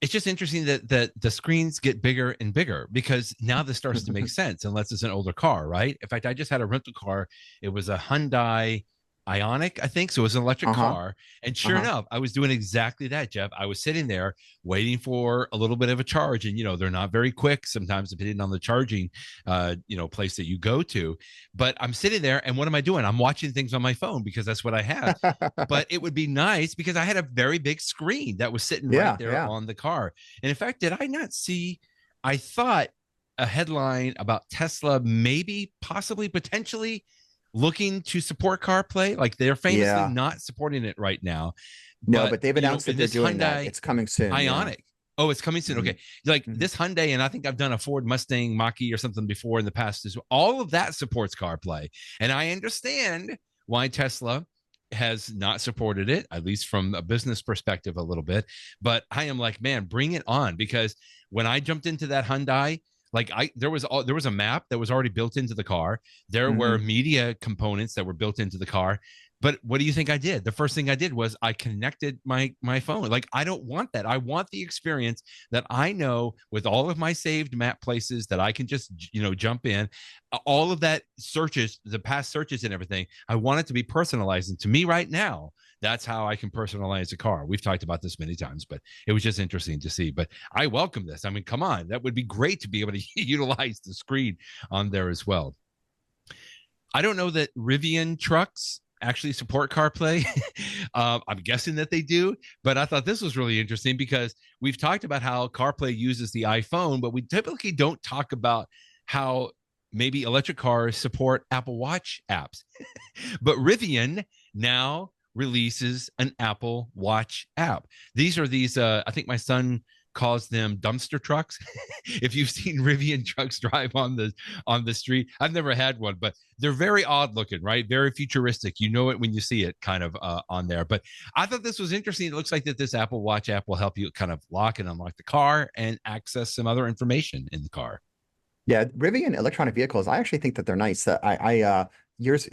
[SPEAKER 1] It's just interesting that the screens get bigger and bigger, because now this starts to make sense unless it's an older car, right? In fact, I just had a rental car. It was a Hyundai Ionic, I think. So it was an electric
[SPEAKER 2] Uh-huh.
[SPEAKER 1] car. And sure
[SPEAKER 2] Uh-huh.
[SPEAKER 1] enough, I was doing exactly that, Jeff. I was sitting there waiting for a little bit of a charge. And, they're not very quick sometimes, depending on the charging, place that you go to. But I'm sitting there, and what am I doing? I'm watching things on my phone because that's what I have. But it would be nice because I had a very big screen that was sitting right
[SPEAKER 2] Yeah,
[SPEAKER 1] there
[SPEAKER 2] yeah.
[SPEAKER 1] on the car. And in fact, did I not see, I thought a headline about Tesla, maybe, possibly, potentially looking to support CarPlay. Like they're famously
[SPEAKER 2] Yeah.
[SPEAKER 1] not supporting it right now.
[SPEAKER 2] No,
[SPEAKER 1] But,
[SPEAKER 2] but they've announced that
[SPEAKER 1] in
[SPEAKER 2] they're
[SPEAKER 1] this
[SPEAKER 2] doing that.
[SPEAKER 1] Hyundai
[SPEAKER 2] It's coming soon. Yeah.
[SPEAKER 1] Ionic, oh, it's coming soon.
[SPEAKER 2] Hmm.
[SPEAKER 1] Okay. Like
[SPEAKER 2] Hmm.
[SPEAKER 1] this Hyundai, and I think I've done a Ford Mustang Mach-E or something before in the past. All of that supports CarPlay. And I understand why Tesla has not supported it, at least from a business perspective a little bit. But I am like, man, bring it on. Because when I jumped into that Hyundai, like there was a map that was already built into the car. There were
[SPEAKER 2] Hmm.
[SPEAKER 1] media components that were built into the car. But what do you think I did? The first thing I did was I connected my phone. Like, I don't want that. I want the experience that I know with all of my saved map places that I can just, jump in. All of that searches, the past searches and everything, I want it to be personalized. And to me right now, that's how I can personalize a car. We've talked about this many times, but it was just interesting to see. But I welcome this. I mean, come on, that would be great to be able to utilize the screen on there as well. I don't know that Rivian trucks actually support CarPlay. I'm guessing that they do, but I thought this was really interesting because we've talked about how CarPlay uses the iPhone, but we typically don't talk about how maybe electric cars support Apple Watch apps. But Rivian now releases an Apple Watch app. These I think my son calls them dumpster trucks. If you've seen Rivian trucks drive on the street, I've never had one, but they're very odd looking, right? Very futuristic. You know it when you see it kind of on there. But I thought this was interesting. It looks like that this Apple Watch app will help you kind of lock and unlock the car and access some other information in the car.
[SPEAKER 2] Yeah, Rivian electronic vehicles, I actually think that they're nice. Years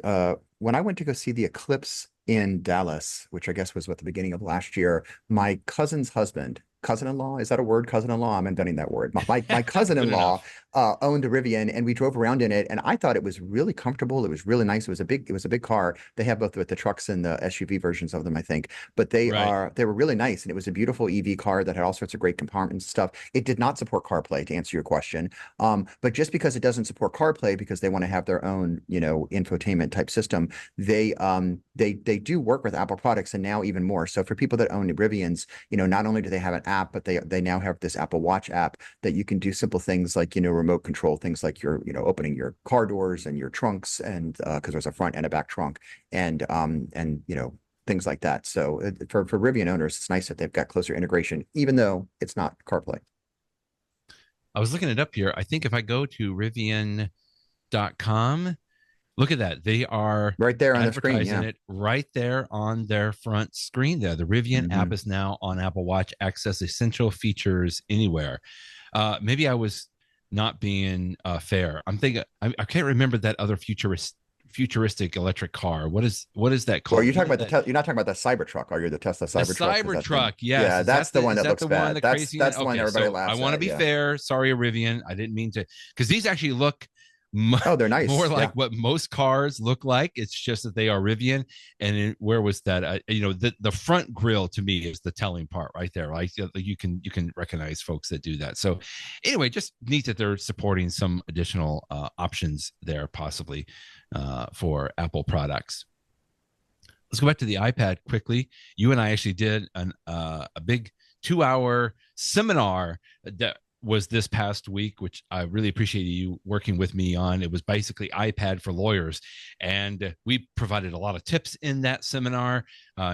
[SPEAKER 2] when I went to go see the Eclipse in Dallas, which I guess was at the beginning of last year, my cousin's husband, cousin-in-law, is that a word? Cousin-in-law? I'm inventing that word. My cousin-in-law owned a Rivian, and we drove around in it, and I thought it was really comfortable. It was really nice. It was a big car. They have both the trucks and the SUV versions of them, I think. But they were really nice, and it was a beautiful EV car that had all sorts of great compartments and stuff. It did not support CarPlay, to answer your question. But just because it doesn't support CarPlay, because they want to have their own, infotainment type system, they do work with Apple products, and now even more. So for people that own Rivians, not only do they have an app, but they now have this Apple Watch app that you can do simple things like, remote control things like your, opening your car doors and your trunks, and because there's a front and a back trunk, and things like that. So for Rivian owners, it's nice that they've got closer integration, even though it's not CarPlay.
[SPEAKER 1] I was looking it up here. I think if I go to Rivian.com, look at that. They are
[SPEAKER 2] right there on the screen.
[SPEAKER 1] Yeah. It right there on their front screen there. The Rivian app is now on Apple Watch. Access essential features anywhere. Maybe I was not being fair. I'm thinking I can't remember that other futuristic electric car. What is that called?
[SPEAKER 2] Or you're talking about you're not talking about the Cybertruck, are you? The Tesla Cybertruck.
[SPEAKER 1] The Cybertruck, yes.
[SPEAKER 2] Yeah, that's the one that looks bad. That's the one everybody laughs at.
[SPEAKER 1] I want to be fair. Sorry, Rivian. I didn't mean to, because these actually look
[SPEAKER 2] they're nice.
[SPEAKER 1] More like what most cars look like. It's just that they are Rivian. And where was that? The front grille to me is the telling part right there. Right, you can recognize folks that do that. So anyway, just neat that they're supporting some additional options there, possibly for Apple products. Let's go back to the iPad quickly. You and I actually did a big 2-hour seminar that was this past week, which I really appreciate you working with me on. It was basically iPad for lawyers, and we provided a lot of tips in that seminar.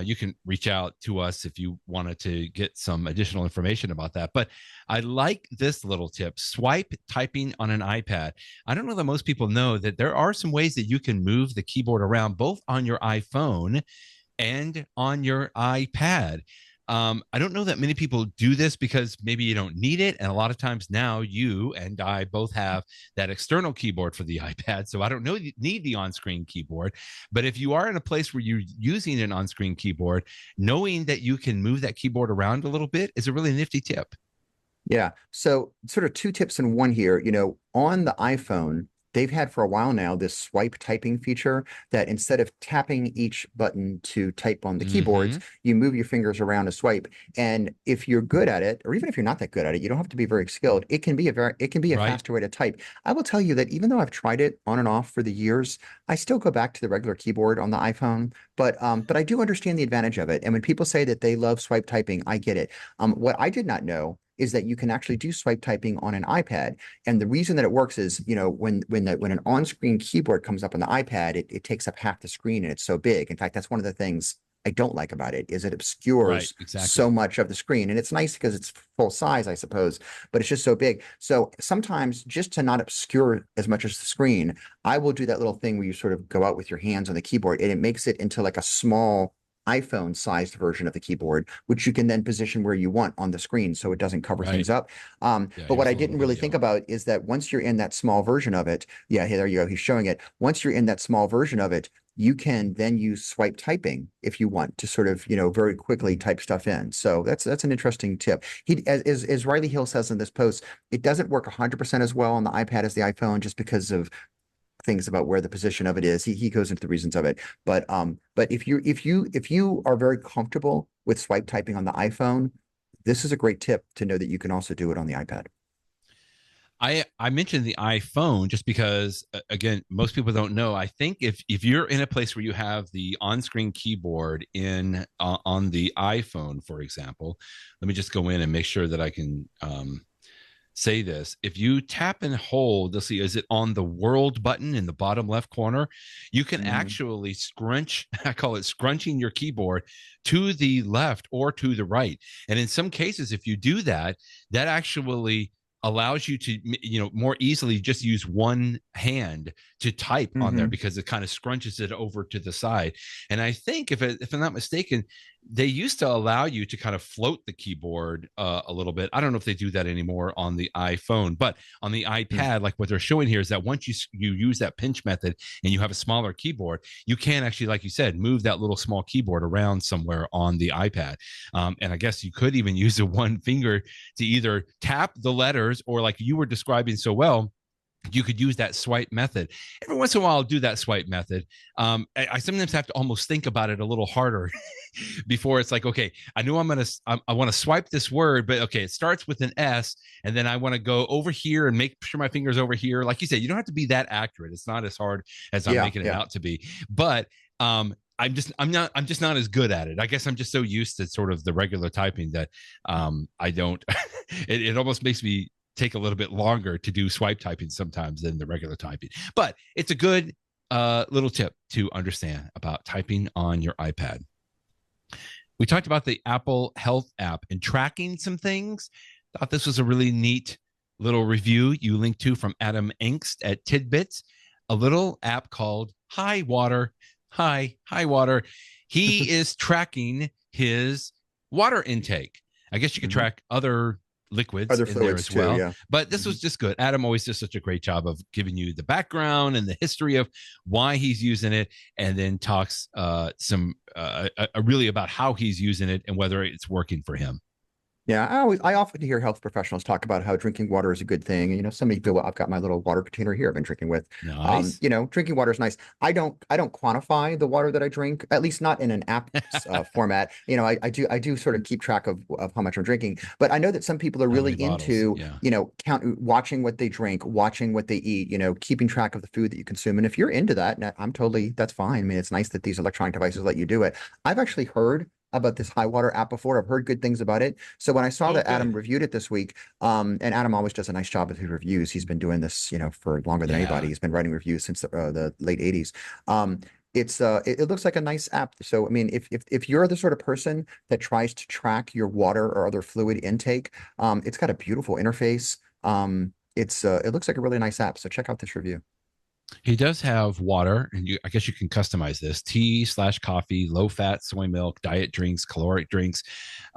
[SPEAKER 1] You can reach out to us if you wanted to get some additional information about that. But I like this little tip: swipe typing on an iPad. I don't know that most people know that there are some ways that you can move the keyboard around, both on your iPhone and on your iPad. I don't know that many people do this because maybe you don't need it. And a lot of times now you and I both have that external keyboard for the iPad. So I don't know you need the on-screen keyboard. But if you are in a place where you're using an on-screen keyboard, knowing that you can move that keyboard around a little bit is a really nifty tip.
[SPEAKER 2] Yeah. So sort of two tips in one here. On the iPhone, they've had for a while now this swipe typing feature that instead of tapping each button to type on the keyboards, you move your fingers around to swipe. And if you're good at it, or even if you're not that good at it, you don't have to be very skilled. It can be a faster way to type. I will tell you that even though I've tried it on and off for the years, I still go back to the regular keyboard on the iPhone. But I do understand the advantage of it. And when people say that they love swipe typing, I get it. What I did not know is that you can actually do swipe typing on an iPad. And the reason that it works is, when an on-screen keyboard comes up on the iPad, it takes up half the screen and it's so big. In fact, that's one of the things I don't like about it, is it obscures so much of the screen. And it's nice because it's full size, I suppose, but it's just so big. So sometimes, just to not obscure as much as the screen, I will do that little thing where you sort of go out with your hands on the keyboard, and it makes it into like a small iPhone sized version of the keyboard, which you can then position where you want on the screen so it doesn't cover things up. But what I didn't really think about is that once you're in that small version of it, hey, there you go, he's showing it. Once you're in that small version of it, you can then use swipe typing if you want to sort of, very quickly type stuff in. So that's an interesting tip. As Riley Hill says in this post, it doesn't work 100% as well on the iPad as the iPhone, just because of things about where the position of it is. He goes into the reasons of it. But if you are very comfortable with swipe typing on the iPhone, this is a great tip to know that you can also do it on the iPad.
[SPEAKER 1] I mentioned the iPhone just because again, most people don't know. I think if you're in a place where you have the on-screen keyboard in on the iPhone, for example, let me just go in and make sure that I can say this. If you tap and hold, let's see, is it on the world button in the bottom left corner? You can actually scrunch, I call it scrunching your keyboard to the left or to the right. And in some cases, if you do that, that actually allows you to, more easily just use one hand to type on there because it kind of scrunches it over to the side. And I think if I'm not mistaken, they used to allow you to kind of float the keyboard a little bit. I don't know if they do that anymore on the iPhone, but on the iPad, like what they're showing here is that once you use that pinch method and you have a smaller keyboard, you can actually, like you said, move that little small keyboard around somewhere on the iPad. And I guess you could even use the one finger to either tap the letters or, like you were describing so well, you could use that swipe method. Every once in a while, I'll do that swipe method. I sometimes have to almost think about it a little harder before it's like, okay, I know I want to swipe this word, but okay, it starts with an S, and then I want to go over here and make sure my finger's over here. Like you said, you don't have to be that accurate. It's not as hard as I'm making it out to be. But I'm just not as good at it. I guess I'm just so used to sort of the regular typing that I don't. It almost makes me take a little bit longer to do swipe typing sometimes than the regular typing. But it's a good little tip to understand about typing on your iPad. We talked about the Apple Health app and tracking some things. Thought this was a really neat little review you linked to from Adam Engst at Tidbits, a little app called High Water. High Water. He is tracking his water intake. I guess you could track other liquids in there as well. Yeah. But this was just good. Adam always does such a great job of giving you the background and the history of why he's using it, and then talks really about how he's using it and whether it's working for him.
[SPEAKER 2] Yeah, I often hear health professionals talk about how drinking water is a good thing. Some people, I've got my little water container here I've been drinking with.
[SPEAKER 1] Nice.
[SPEAKER 2] Drinking water is nice. I don't quantify the water that I drink, at least not in an app format. I do sort of keep track of how much I'm drinking, but I know that some people are really into, watching what they drink, watching what they eat, keeping track of the food that you consume. And if you're into that, that's fine. I mean, it's nice that these electronic devices let you do it. I've actually heard about this High Water app before. I've heard good things about it. So when I saw that Adam reviewed it this week, and Adam always does a nice job with his reviews. He's been doing this, for longer than anybody. He's been writing reviews since the late 80s. It looks like a nice app. So I mean, if you're the sort of person that tries to track your water or other fluid intake, it's got a beautiful interface. It looks like a really nice app. So check out this review.
[SPEAKER 1] He does have water, and I guess you can customize this: tea/coffee, low-fat soy milk, diet drinks, caloric drinks.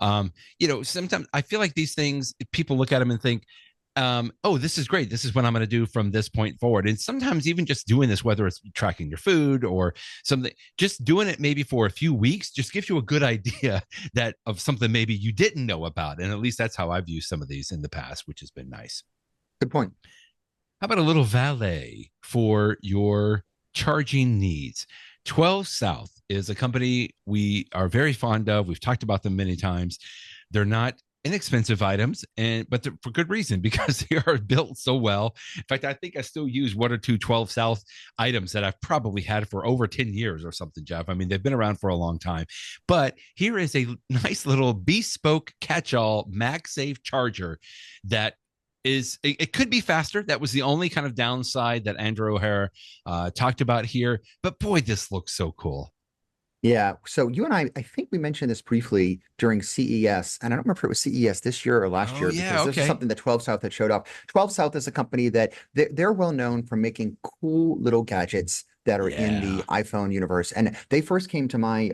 [SPEAKER 1] Sometimes I feel like these things, people look at them and think, oh, this is great. This is what I'm going to do from this point forward. And sometimes even just doing this, whether it's tracking your food or something, just doing it maybe for a few weeks, just gives you a good idea of something maybe you didn't know about. And at least that's how I've used some of these in the past, which has been nice.
[SPEAKER 2] Good point.
[SPEAKER 1] How about a little valet for your charging needs? 12 South is a company we are very fond of. We've talked about them many times. They're not inexpensive items, but for good reason, because they are built so well. In fact, I think I still use one or two 12 South items that I've probably had for over 10 years or something, Jeff. I mean, they've been around for a long time. But here is a nice little bespoke catch-all MagSafe charger that it could be faster. That was the only kind of downside that Andrew O'Hara talked about here. But boy, this looks so cool.
[SPEAKER 2] Yeah. So you and I think we mentioned this briefly during CES, and I don't remember if it was CES this year or last year, because this is something that 12 South had showed off. 12 South is a company that they're well known for making cool little gadgets that are in the iPhone universe. And they first came to my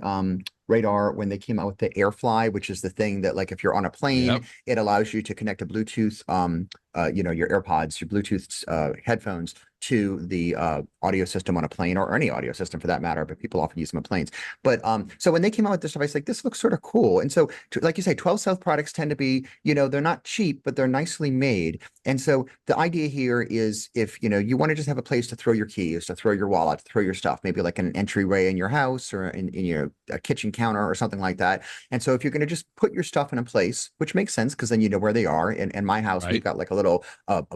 [SPEAKER 2] radar when they came out with the AirFly, which is the thing that, like, if you're on a plane, it allows you to connect a Bluetooth, your AirPods, your Bluetooth headphones to the audio system on a plane, or any audio system for that matter, but people often use them on planes. But so when they came out with this device, like, this looks sort of cool. And so, like you say, 12 South products tend to be, they're not cheap, but they're nicely made. And so the idea here is, if you want to just have a place to throw your keys, to throw your wallet, to throw your stuff, maybe like an entryway in your house or in your kitchen counter or something like that. And so if you're going to just put your stuff in a place, which makes sense because then you know where they are. In my house, we've got like a little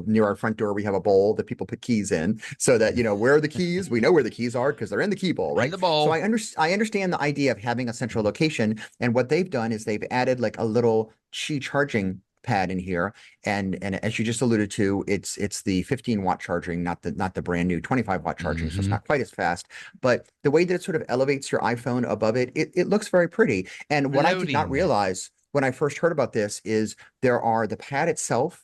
[SPEAKER 2] near our front door, we have a bowl that people put keys in so that, you know, where are the keys? We know where the keys are because they're in the key bowl, right?
[SPEAKER 1] In the bowl.
[SPEAKER 2] So I understand the idea of having a central location. And what they've done is they've added like a little Qi charging pad in here, and as you just alluded to, it's the 15-watt charging, not the brand new 25-watt charging, so it's not quite as fast, but the way that it sort of elevates your iPhone above it looks very pretty. And what I did not realize when I first heard about this is the pad itself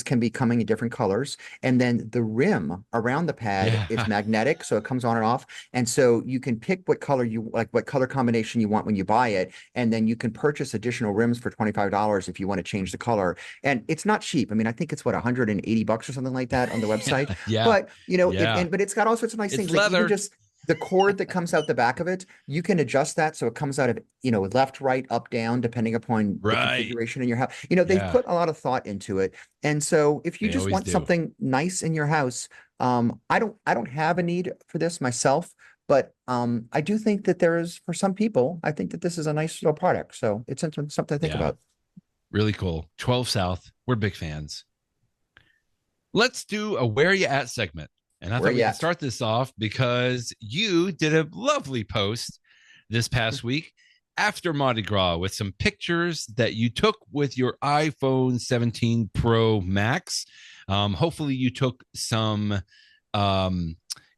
[SPEAKER 2] can be coming in different colors, and then the rim around the pad is magnetic, so it comes on and off, and so you can pick what color you like, what color combination you want when you buy it, and then you can purchase additional rims for $25 if you want to change the color. And it's not cheap. I mean, I think it's what, $180 or something like that on the website. But you know, but it's got all sorts of nice things. Like even just the cord that comes out the back of it, you can adjust that so it comes out of, you know, left, right, up, down, depending upon the configuration in your house. You know, they've put a lot of thought into it. And so if you just want something nice in your house, I don't have a need for this myself, but I do think that there is, for some people, I think that this is a nice little product. So it's something to think about.
[SPEAKER 1] Really cool. 12 South. We're big fans. Let's do a Where You At segment. And I thought we could start this off because you did a lovely post this past week after Mardi Gras with some pictures that you took with your iPhone 17 Pro Max. Hopefully you took some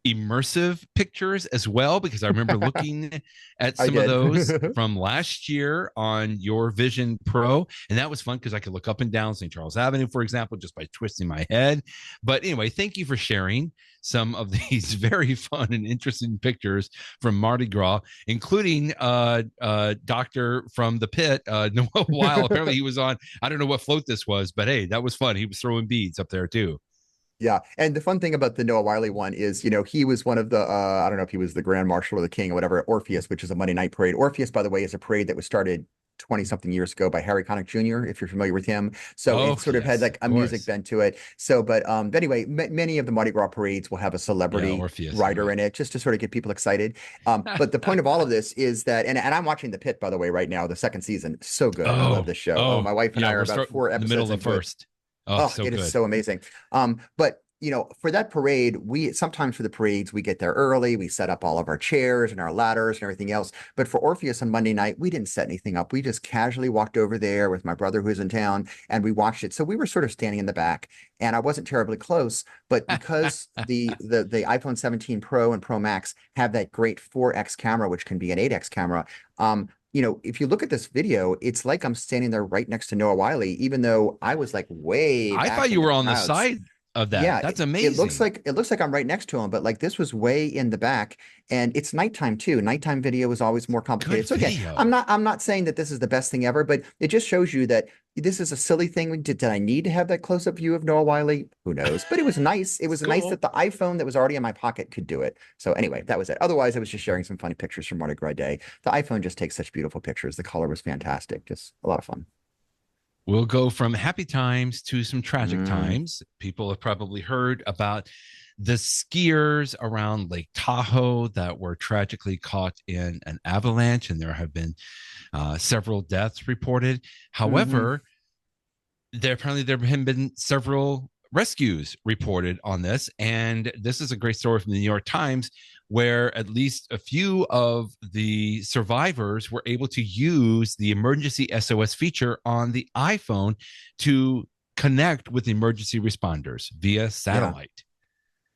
[SPEAKER 1] immersive pictures as well, because I remember looking at some of those from last year on your Vision Pro, and that was fun because I could look up and down St. Charles Avenue, for example, just by twisting my head. But anyway, thank you for sharing some of these very fun and interesting pictures from Mardi Gras, including Doctor from the Pit, Noah Weil. Apparently he was on, I don't know what float this was, but hey, that was fun. He was throwing beads up there too.
[SPEAKER 2] Yeah. And the fun thing about the Noah Wiley one is, you know, he was one of the, I don't know if he was the Grand Marshal or the King or whatever, at Orpheus, which is a Monday night parade. Orpheus, by the way, is a parade that was started 20-something years ago by Harry Connick Jr., if you're familiar with him. So it sort of had like a music bent to it. So, but anyway, many of the Mardi Gras parades will have a celebrity rider in it just to sort of get people excited. But the point of all of this is that, and I'm watching The Pit, by the way, right now, the second season. So good. I love this show. My wife and I are about 4 episodes in the middle of the first. It is so amazing. But you know, for that parade, sometimes for the parades, we get there early, we set up all of our chairs and our ladders and everything else. But for Orpheus on Monday night, we didn't set anything up. We just casually walked over there with my brother who's in town, and we watched it. So we were sort of standing in the back, and I wasn't terribly close, but because the iPhone 17 Pro and Pro Max have that great 4X camera, which can be an 8X camera, you know, if you look at this video, it's like I'm standing there right next to Noah Wiley, even though I was like way back.
[SPEAKER 1] I thought you were on the side of that. Yeah, that's amazing.
[SPEAKER 2] It looks like I'm right next to him, but like this was way in the back, and it's nighttime too. Nighttime video is always more complicated. So again, I'm not saying that this is the best thing ever, but it just shows you that this is a silly thing. Did I need to have that close-up view of Noah Wiley? Who knows? But it was nice. It was nice that the iPhone that was already in my pocket could do it. So anyway, that was it. Otherwise, I was just sharing some funny pictures from Mardi Gras Day. The iPhone just takes such beautiful pictures. The color was fantastic. Just a lot of fun.
[SPEAKER 1] We'll go from happy times to some tragic times. People have probably heard about the skiers around Lake Tahoe that were tragically caught in an avalanche, and there have been several deaths reported. However, there have been several rescues reported on this, and this is a great story from the New York Times, where at least a few of the survivors were able to use the emergency SOS feature on the iPhone to connect with emergency responders via satellite.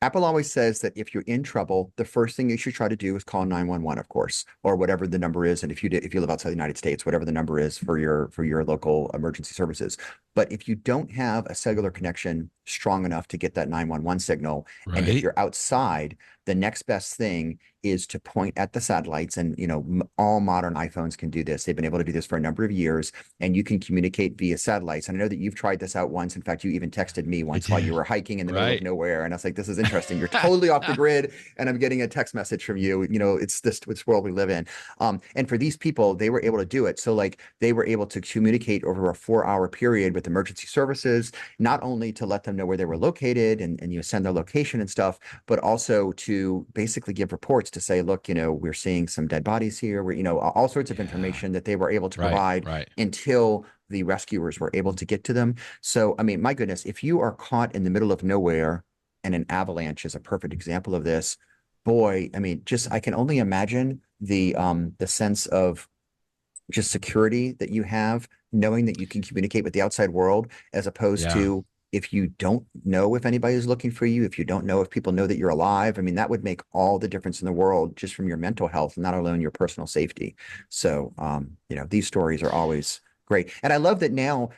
[SPEAKER 2] Apple always says that if you're in trouble, the first thing you should try to do is call 911, of course, or whatever the number is. And if you live outside the United States, whatever the number is for your local emergency services. But if you don't have a cellular connection strong enough to get that 911 signal, and if you're outside, the next best thing is to point at the satellites. And, you know, all modern iPhones can do this. They've been able to do this for a number of years, and you can communicate via satellites. And I know that you've tried this out once. In fact, you even texted me once while you were hiking in the middle of nowhere. And I was like, this is interesting. You're totally off the grid, and I'm getting a text message from you. You know, it's this world we live in. And for these people, they were able to do it. So like they were able to communicate over a 4-hour period with emergency services, not only to let them them know where they were located and send their location and stuff, but also to basically give reports to say, look, we're seeing some dead bodies here. We're, all sorts of information that they were able to provide until the rescuers were able to get to them. So, I mean, my goodness, if you are caught in the middle of nowhere, and an avalanche is a perfect example of this, boy, I mean, I can only imagine the sense of just security that you have, knowing that you can communicate with the outside world, as opposed to if you don't know if anybody is looking for you, if you don't know if people know that you're alive. I mean, that would make all the difference in the world just from your mental health, not alone your personal safety. So, these stories are always great. And I love that now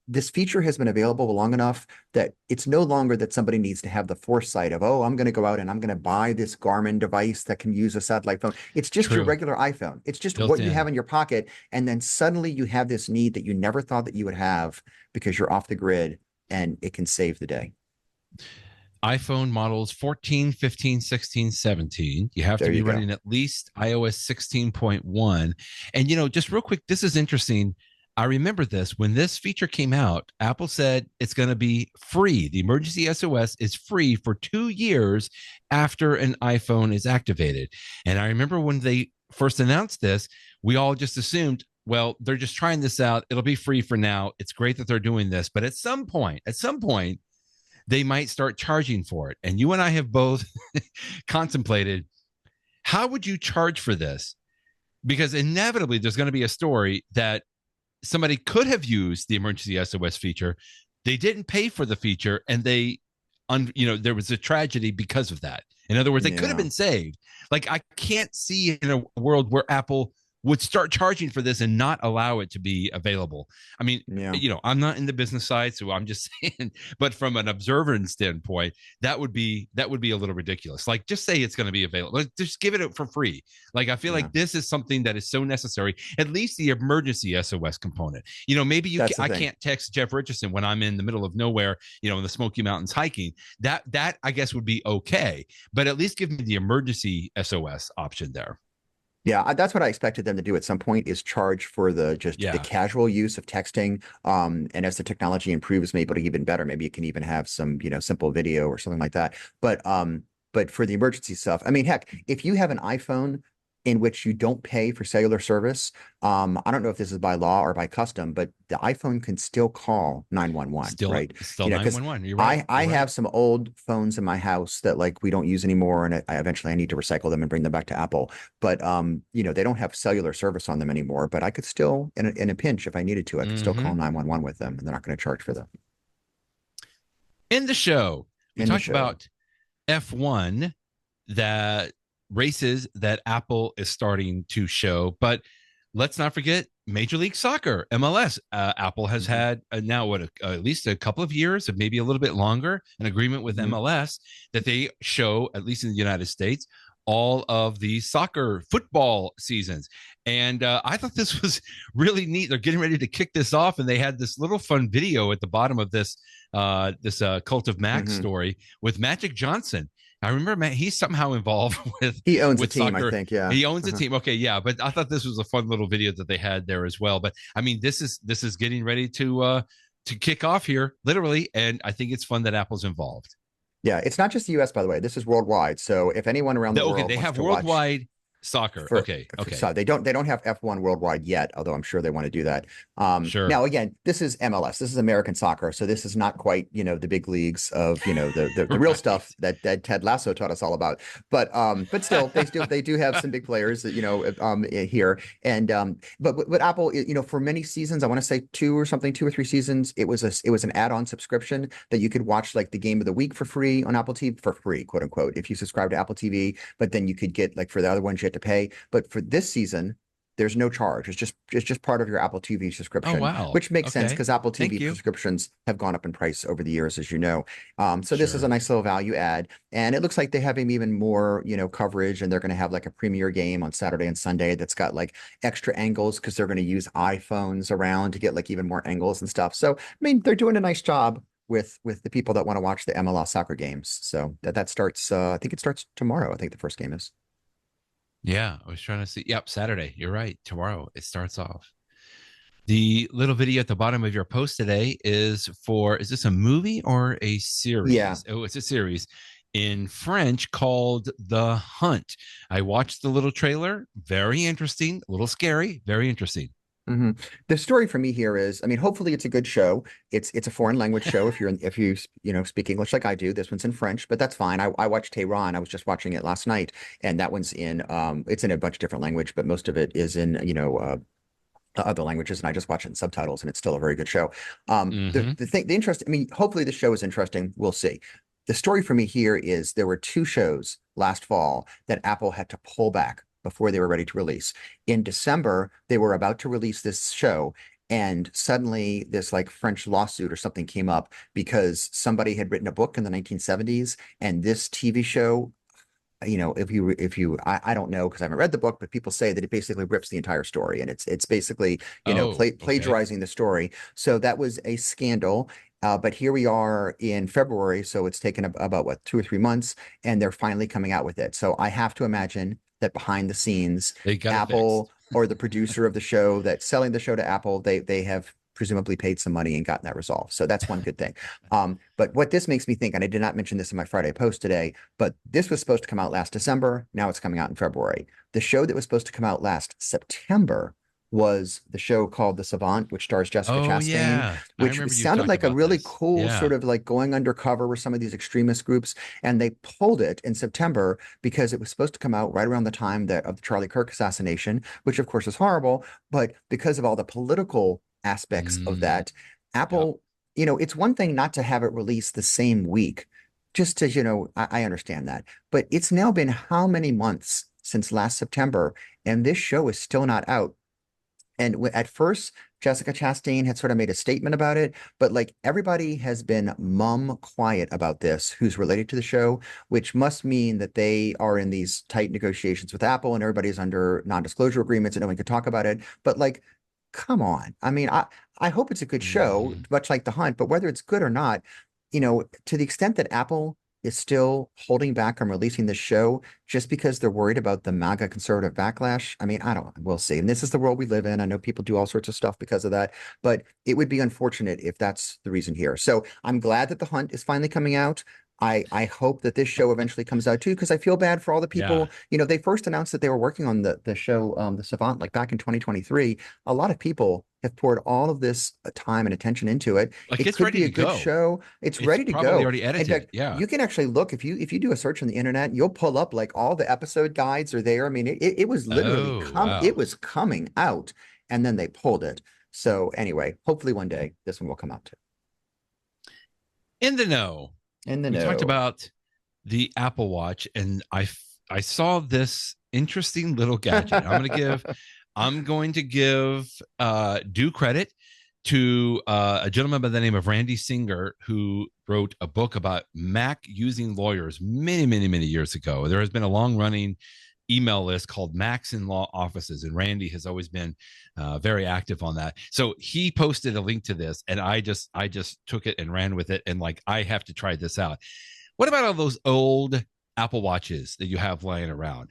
[SPEAKER 2] this feature has been available long enough that it's no longer that somebody needs to have the foresight of, oh, I'm going to go out and I'm going to buy this Garmin device that can use a satellite phone. It's just your regular iPhone. It's just what you have in your pocket. And then suddenly you have this need that you never thought that you would have because you're off the grid, and it can save the day.
[SPEAKER 1] iPhone models 14, 15, 16, 17. You have to be running at least iOS 16.1. And, just real quick, this is interesting. I remember this when this feature came out. Apple said it's going to be free. The emergency SOS is free for 2 years after an iPhone is activated. And I remember when they first announced this, we all just assumed, well, they're just trying this out. It'll be free for now. It's great that they're doing this. But at some point, they might start charging for it. And you and I have both contemplated, how would you charge for this? Because inevitably there's going to be a story that somebody could have used the emergency SOS feature. They didn't pay for the feature, and there was a tragedy because of that. In other words, they could have been saved. Like, I can't see in a world where Apple would start charging for this and not allow it to be available. I mean, I'm not in the business side, so I'm just saying, but from an observer standpoint, that would be a little ridiculous. Like, just say it's going to be available. Just give it for free. Like, I feel like this is something that is so necessary, at least the emergency SOS component. Maybe I can't text Jeff Richardson when I'm in the middle of nowhere, in the Smoky Mountains hiking. That I guess would be okay, but at least give me the emergency SOS option there.
[SPEAKER 2] Yeah, that's what I expected them to do at some point, is charge for the casual use of texting. And as the technology improves, maybe it'll even better. Maybe you can even have some, simple video or something like that. But for the emergency stuff, I mean, heck, if you have an iPhone in which you don't pay for cellular service, I don't know if this is by law or by custom, but the iPhone can still call 911, right?
[SPEAKER 1] Still 911. You're right.
[SPEAKER 2] I have some old phones in my house that we don't use anymore, and I eventually need to recycle them and bring them back to Apple. But they don't have cellular service on them anymore. But I could still, in a pinch, if I needed to, I could still call 911 with them, and they're not going to charge for them.
[SPEAKER 1] In the show, we talked about F1, that races that Apple is starting to show, but let's not forget Major League Soccer, MLS. Apple has had now at least a couple of years, or maybe a little bit longer, an agreement with MLS that they show, at least in the United States, all of the football seasons. And I thought this was really neat. They're getting ready to kick this off, and they had this little fun video at the bottom of this Cult of Mac story with Magic Johnson. I remember he's somehow involved with.
[SPEAKER 2] He owns a team,
[SPEAKER 1] soccer.
[SPEAKER 2] I think. Yeah,
[SPEAKER 1] he owns a team. Okay, yeah, but I thought this was a fun little video that they had there as well. But I mean, this is getting ready to kick off here, literally, and I think it's fun that Apple's involved.
[SPEAKER 2] Yeah, it's not just the U.S., by the way. This is worldwide. So if anyone around the world
[SPEAKER 1] they
[SPEAKER 2] wants
[SPEAKER 1] have
[SPEAKER 2] to
[SPEAKER 1] worldwide soccer. Okay.
[SPEAKER 2] So they don't have F1 worldwide yet, although I'm sure they want to do that.
[SPEAKER 1] Sure.
[SPEAKER 2] Now, again, this is MLS. This is American soccer. So this is not quite, the big leagues of, the real stuff that Ted Lasso taught us all about. But still, they do have some big players that, here. And but Apple, for many seasons, I want to say 2 or 3 seasons, it was an add-on subscription that you could watch the game of the week for free on Apple TV, for free, quote unquote, if you subscribe to Apple TV. But then you could get for the other ones you had to pay. But for this season, there's no charge. It's just part of your Apple TV subscription.
[SPEAKER 1] Oh, wow.
[SPEAKER 2] Which makes sense because Apple TV subscriptions have gone up in price over the years, as you know. So this is a nice little value add, and it looks like they have even more, coverage, and they're going to have a premier game on Saturday and Sunday that's got extra angles because they're going to use iPhones around to get even more angles and stuff. So I mean, they're doing a nice job with the people that want to watch the MLS soccer games. So that starts. I think it starts tomorrow. I think the first game is.
[SPEAKER 1] Yeah, I was trying to see. Yep, Saturday. You're right. Tomorrow it starts off. The little video at the bottom of your post today is this a movie or a
[SPEAKER 2] Yeah.
[SPEAKER 1] series? Oh, it's a series in French called The Hunt. I watched the little trailer. Very interesting, a little scary, very interesting.
[SPEAKER 2] hmm The story for me here is, I mean, hopefully it's a good show. It's a foreign language show. If you speak English like I do, this one's in French, but that's fine. I watched Tehran. I was just watching it last night, and that one's in it's in a bunch of different language, but most of it is in other languages, and I just watch it in subtitles, and it's still a very good show.
[SPEAKER 1] Mm-hmm.
[SPEAKER 2] The interest, I mean, hopefully the show is interesting. We'll see. The story for me here is there were two shows last fall that Apple had to pull back before they were ready to release. In December, they were about to release this show, and suddenly this like French lawsuit or something came up because somebody had written a book in the 1970s, and this TV show, I don't know because I haven't read the book, but people say that it basically rips the entire story, and it's basically
[SPEAKER 1] Oh, okay.
[SPEAKER 2] plagiarizing the story. So that was a scandal. But here we are in February, so it's taken about what 2 or 3 months, and they're finally coming out with it. So I have to imagine that behind the scenes,
[SPEAKER 1] They got it
[SPEAKER 2] Apple
[SPEAKER 1] fixed.
[SPEAKER 2] or the producer of the show that's selling the show to Apple, they have presumably paid some money and gotten that resolved. So that's one good thing. But what this makes me think, and I did not mention this in my Friday post today, but this was supposed to come out last December. Now it's coming out in February. The show that was supposed to come out last September was the show called The Savant, which stars Jessica
[SPEAKER 1] Oh
[SPEAKER 2] Chastain,
[SPEAKER 1] yeah, I
[SPEAKER 2] which
[SPEAKER 1] remember you've
[SPEAKER 2] sounded
[SPEAKER 1] talked
[SPEAKER 2] like a
[SPEAKER 1] about
[SPEAKER 2] really
[SPEAKER 1] this.
[SPEAKER 2] cool
[SPEAKER 1] Yeah.
[SPEAKER 2] sort of like going undercover with some of these extremist groups. And they pulled it in September because it was supposed to come out right around the time of the Charlie Kirk assassination, which of course is horrible. But because of all the political aspects of
[SPEAKER 1] Mm,
[SPEAKER 2] that,
[SPEAKER 1] yep.
[SPEAKER 2] Apple, it's one thing not to have it released the same week, just to, I understand that. But it's now been how many months since last September, and this show is still not out. And at first, Jessica Chastain had sort of made a statement about it, but like everybody has been mum quiet about this who's related to the show, which must mean that they are in these tight negotiations with Apple and everybody's under non-disclosure agreements and no one can talk about it. But like, come on. I mean, I hope it's a good show,
[SPEAKER 1] Mhm.
[SPEAKER 2] much like The Hunt, but whether it's good or not, to the extent that Apple is still holding back on releasing this show just because they're worried about the MAGA conservative backlash. I mean, I don't, we'll see. And this is the world we live in. I know people do all sorts of stuff because of that, but it would be unfortunate if that's the reason here. So I'm glad that The Hunt is finally coming out. I hope that this show eventually comes out too, because I feel bad for all the
[SPEAKER 1] Yeah.
[SPEAKER 2] people. They first announced that they were working on the show, The Savant, like back in 2023. A lot of people have poured all of this time and attention into it.
[SPEAKER 1] Like
[SPEAKER 2] It
[SPEAKER 1] it's
[SPEAKER 2] could
[SPEAKER 1] ready
[SPEAKER 2] be a
[SPEAKER 1] to
[SPEAKER 2] good
[SPEAKER 1] go.
[SPEAKER 2] show. It's
[SPEAKER 1] It's
[SPEAKER 2] ready to
[SPEAKER 1] probably
[SPEAKER 2] go.
[SPEAKER 1] already
[SPEAKER 2] In
[SPEAKER 1] edited.
[SPEAKER 2] fact,
[SPEAKER 1] Yeah.
[SPEAKER 2] you can actually look if you do a search on the internet, you'll pull up like all the episode guides are there. I mean, it was literally
[SPEAKER 1] Oh,
[SPEAKER 2] it
[SPEAKER 1] wow.
[SPEAKER 2] was coming out, and then they pulled it. So anyway, hopefully one day this one will come out too.
[SPEAKER 1] In the know.
[SPEAKER 2] In the
[SPEAKER 1] We talked
[SPEAKER 2] know.
[SPEAKER 1] about the Apple Watch, and I saw this interesting little gadget. I'm going to give due credit to a gentleman by the name of Randy Singer, who wrote a book about Mac using lawyers many, many, many years ago. There has been a long running email list called Macs in Law Offices, and Randy has always been very active on that. So he posted a link to this, and I just took it and ran with it, and like I have to try this out. What about all those old Apple Watches that you have lying around?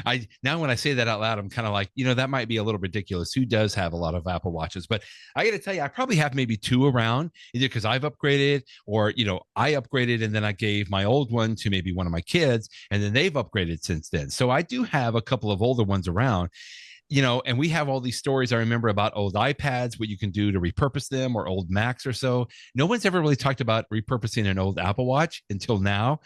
[SPEAKER 1] I now when I say that out loud, I'm kind of like, that might be a little ridiculous. Who does have a lot of Apple Watches? But I got to tell you, I probably have maybe two around, either because I've upgraded or I upgraded and then I gave my old one to maybe one of my kids, and then they've upgraded since then. So I do have a couple of older ones around, and we have all these stories I remember about old iPads, what you can do to repurpose them, or old Macs or so. No one's ever really talked about repurposing an old Apple Watch until now.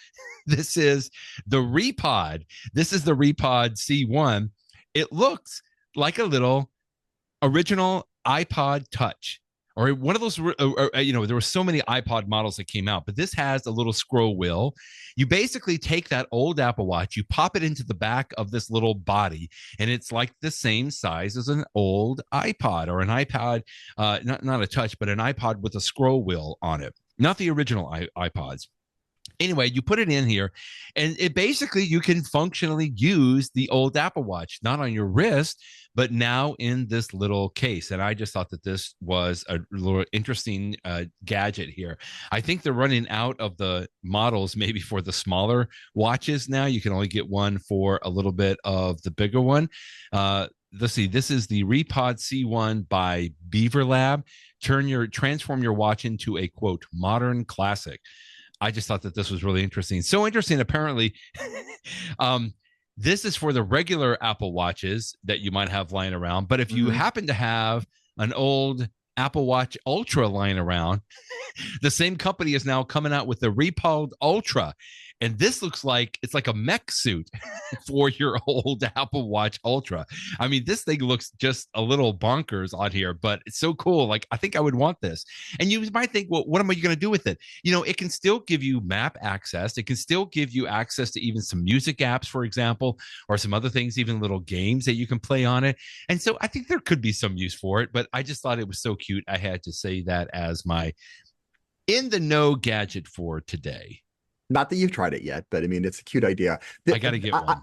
[SPEAKER 1] This is the RePod. This is the RePod C1. It looks like a little original iPod Touch, or one of those. There were so many iPod models that came out, but this has a little scroll wheel. You basically take that old Apple Watch, you pop it into the back of this little body, and it's like the same size as an old iPod or an iPod, not a touch, but an iPod with a scroll wheel on it. Not the original iPods. Anyway, you put it in here, and it basically you can functionally use the old Apple Watch, not on your wrist, but now in this little case. And I just thought that this was a little interesting gadget here. I think they're running out of the models maybe for the smaller watches now. You can only get one for a little bit of the bigger one. Let's see. This is the RePod C1 by Beaver Lab. Transform your watch into a quote modern classic. I just thought that this was really interesting. So interesting, apparently. This is for the regular Apple Watches that you might have lying around. But if you happen to have an old Apple Watch Ultra lying around, the same company is now coming out with the RePod Ultra. And this looks like it's like a mech suit for your old Apple Watch Ultra. I mean, this thing looks just a little bonkers on here, but it's so cool. Like, I think I would want this. And you might think, well, what am I going to do with it? You know, it can still give you map access. It can still give you access to even some music apps, for example, or some other things, even little games that you can play on it. And so I think there could be some use for it, but I just thought it was so cute. I had to say that as my in the know gadget for today.
[SPEAKER 2] Not that you've tried it yet, but I mean, it's a cute idea.
[SPEAKER 1] I got to get one.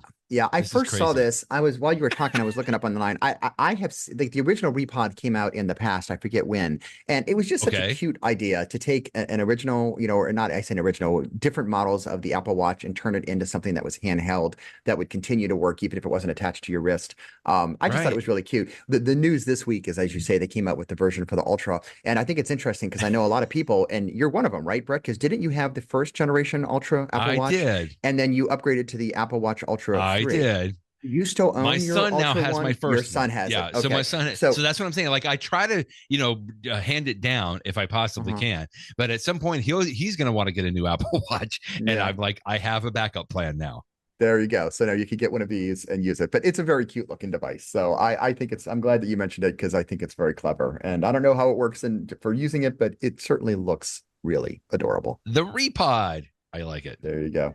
[SPEAKER 2] I first saw this. While you were talking, I was looking up on the line. I have like the original RePod came out in the past. I forget when, and it was just such a cute idea to take an original, you know, or not. I say an original, different models of the Apple Watch and turn it into something that was handheld that would continue to work even if it wasn't attached to your wrist. I just thought it was really cute. The news this week is, as you say, they came out with the version for the Ultra, and I think it's interesting because I know a lot of people, and you're one of them, right, Brett? Because didn't you have the first generation Ultra Apple Watch? I
[SPEAKER 1] did,
[SPEAKER 2] and then you upgraded to the Apple Watch Ultra.
[SPEAKER 1] I did.
[SPEAKER 2] You still own
[SPEAKER 1] my son now has
[SPEAKER 2] one?
[SPEAKER 1] my first.
[SPEAKER 2] Your son has it. Okay.
[SPEAKER 1] So my son. So that's what I'm saying. Like I try to, you know, hand it down if I possibly can. But at some point, he's going to want to get a new Apple Watch, and I'm like, I have a backup plan now.
[SPEAKER 2] There you go. So now you can get one of these and use it. But it's a very cute looking device. So I think I'm glad that you mentioned it because I think it's very clever. And I don't know how it works for using it, but it certainly looks really adorable.
[SPEAKER 1] The RePod. I like it.
[SPEAKER 2] There you go.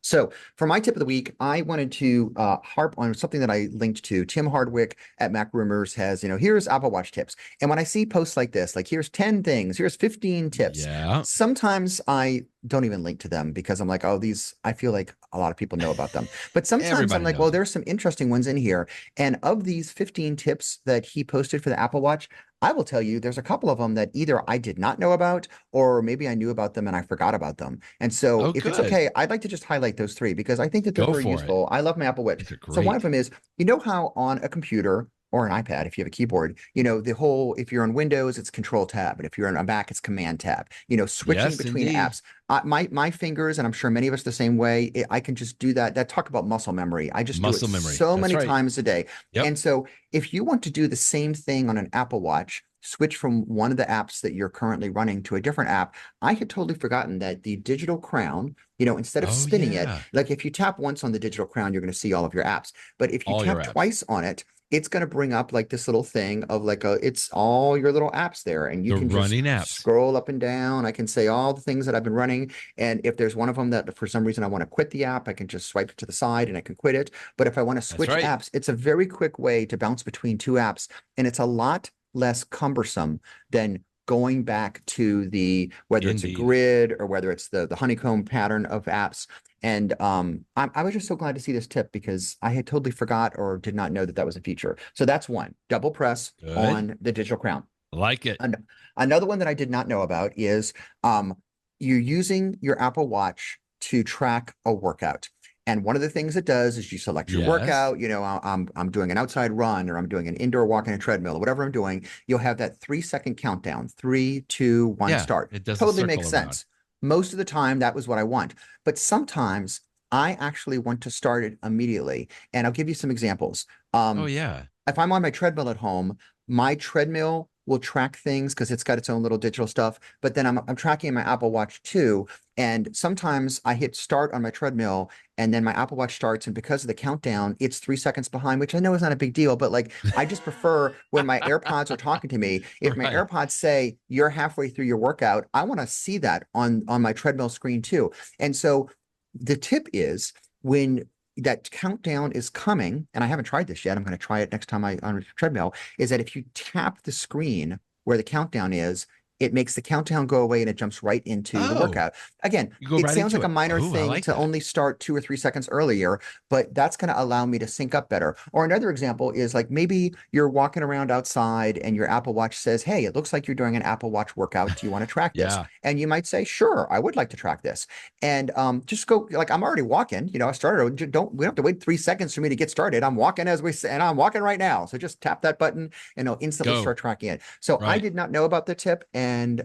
[SPEAKER 2] So for my tip of the week, I wanted to harp on something that I linked to. Tim Hardwick at MacRumors has, here's Apple Watch tips. And when I see posts like this, like here's 10 things, here's 15 tips.
[SPEAKER 1] Yeah.
[SPEAKER 2] Sometimes I don't even link to them because I'm like, oh, I feel like a lot of people know about them. But sometimes I'm like, well, there's some interesting ones in here. And of these 15 tips that he posted for the Apple Watch, I will tell you, there's a couple of them that either I did not know about, or maybe I knew about them and I forgot about them. And so if it's okay, I'd like to just highlight those three because I think that they're very useful. I love my Apple Watch. So one of them is, you know how on a computer or an iPad, if you have a keyboard, if you're on Windows, it's Control Tab. And if you're on a Mac, it's Command Tab, switching between apps. My fingers, and I'm sure many of us the same way, I can just do that. Talk about muscle memory. I just do it so many times a day. Yep. And so if you want to do the same thing on an Apple Watch, switch from one of the apps that you're currently running to a different app. I had totally forgotten that the digital crown, instead of spinning it, like if you tap once on the digital crown, you're going to see all of your apps. But if you tap twice on it, it's going to bring up like this little thing of it's all your little apps there. And you can just scroll up and down. I can say all the things that I've been running. And if there's one of them that for some reason I want to quit the app, I can just swipe it to the side and I can quit it. But if I want to switch apps, it's a very quick way to bounce between two apps. And it's a lot less cumbersome than going back to whether it's a grid or whether it's the honeycomb pattern of apps. And I was just so glad to see this tip because I had totally forgot or did not know that was a feature. So that's one, double press on the digital crown.
[SPEAKER 1] I like it.
[SPEAKER 2] And another one that I did not know about is you're using your Apple Watch to track a workout. And one of the things it does is you select your workout, I'm doing an outside run or I'm doing an indoor walk on a treadmill or whatever I'm doing. You'll have that 3-second countdown, 3, 2, 1, start.
[SPEAKER 1] It does
[SPEAKER 2] totally makes sense. Most of the time, that was what I want. But sometimes I actually want to start it immediately. And I'll give you some examples. If I'm on my treadmill at home, my treadmill will track things because it's got its own little digital stuff. But then I'm tracking my Apple Watch too. And sometimes I hit start on my treadmill and then my Apple Watch starts. And because of the countdown, it's 3 seconds behind, which I know is not a big deal. But like, I just prefer when my AirPods are talking to me, if my AirPods say you're halfway through your workout, I want to see that on my treadmill screen too. And so the tip is when that countdown is coming, and I haven't tried this yet, I'm going to try it next time on a treadmill, is that if you tap the screen where the countdown is, it makes the countdown go away and it jumps right into the workout. Again,
[SPEAKER 1] You go
[SPEAKER 2] it
[SPEAKER 1] right
[SPEAKER 2] sounds
[SPEAKER 1] into
[SPEAKER 2] like a minor
[SPEAKER 1] I
[SPEAKER 2] thing
[SPEAKER 1] like
[SPEAKER 2] to
[SPEAKER 1] that.
[SPEAKER 2] only start 2 or 3 seconds earlier, but that's going to allow me to sync up better. Or another example is like maybe you're walking around outside and your Apple Watch says, hey, it looks like you're doing an Apple Watch workout. Do you want to track this?
[SPEAKER 1] Yeah.
[SPEAKER 2] And you might say, sure, I would like to track this. And just go, like, I'm already walking, I started, we don't have to wait 3 seconds for me to get started. I'm walking as we say, and I'm walking right now. So just tap that button and it'll instantly
[SPEAKER 1] Go.
[SPEAKER 2] start tracking it. So I
[SPEAKER 1] Right.
[SPEAKER 2] did not know about the tip. And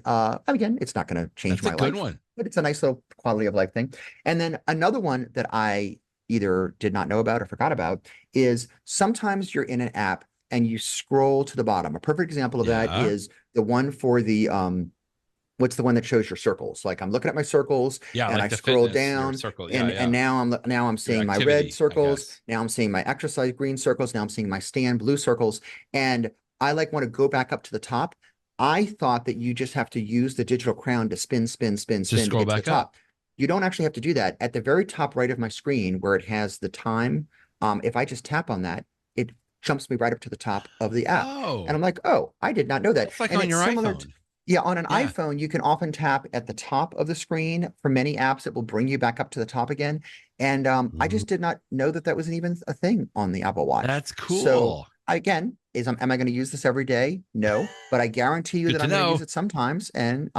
[SPEAKER 2] again, it's not going to change
[SPEAKER 1] That's
[SPEAKER 2] my
[SPEAKER 1] a good
[SPEAKER 2] life,
[SPEAKER 1] one.
[SPEAKER 2] but it's a nice little quality of life thing. And then another one that I either did not know about or forgot about is sometimes you're in an app and you scroll to the bottom. A perfect example of that
[SPEAKER 1] Yeah.
[SPEAKER 2] is the one for the what's the one that shows your circles? Like I'm looking at my circles
[SPEAKER 1] Yeah,
[SPEAKER 2] and
[SPEAKER 1] like
[SPEAKER 2] I
[SPEAKER 1] the
[SPEAKER 2] scroll
[SPEAKER 1] fitness, your
[SPEAKER 2] down
[SPEAKER 1] circle. Yeah,
[SPEAKER 2] and
[SPEAKER 1] yeah.
[SPEAKER 2] now I'm
[SPEAKER 1] Your
[SPEAKER 2] seeing my red
[SPEAKER 1] activity, I
[SPEAKER 2] circles.
[SPEAKER 1] guess.
[SPEAKER 2] Now I'm seeing my exercise green circles. Now I'm seeing my stand blue circles. And I like want to go back up to the top. I thought that you just have to use the digital crown to spin, spin, spin,
[SPEAKER 1] Just
[SPEAKER 2] spin to
[SPEAKER 1] scroll
[SPEAKER 2] get to the
[SPEAKER 1] back up.
[SPEAKER 2] top. You don't actually have to do that. At the very top right of my screen where it has the time, if I just tap on that, it jumps me right up to the top of the app. And
[SPEAKER 1] Oh,
[SPEAKER 2] I'm like, oh, I did not know that.
[SPEAKER 1] that's like
[SPEAKER 2] And
[SPEAKER 1] on
[SPEAKER 2] it's
[SPEAKER 1] your
[SPEAKER 2] similar
[SPEAKER 1] iPhone.
[SPEAKER 2] yeah, on an
[SPEAKER 1] Yeah.
[SPEAKER 2] iPhone, you can often tap at the top of the screen. For many apps, it will bring you back up to the top again. And I just did not know that that was even a thing on the Apple Watch.
[SPEAKER 1] That's
[SPEAKER 2] So
[SPEAKER 1] cool.
[SPEAKER 2] again, am I going to use this every day? No, but I guarantee you
[SPEAKER 1] Good
[SPEAKER 2] that
[SPEAKER 1] to
[SPEAKER 2] I'm going to use
[SPEAKER 1] know.
[SPEAKER 2] it sometimes, and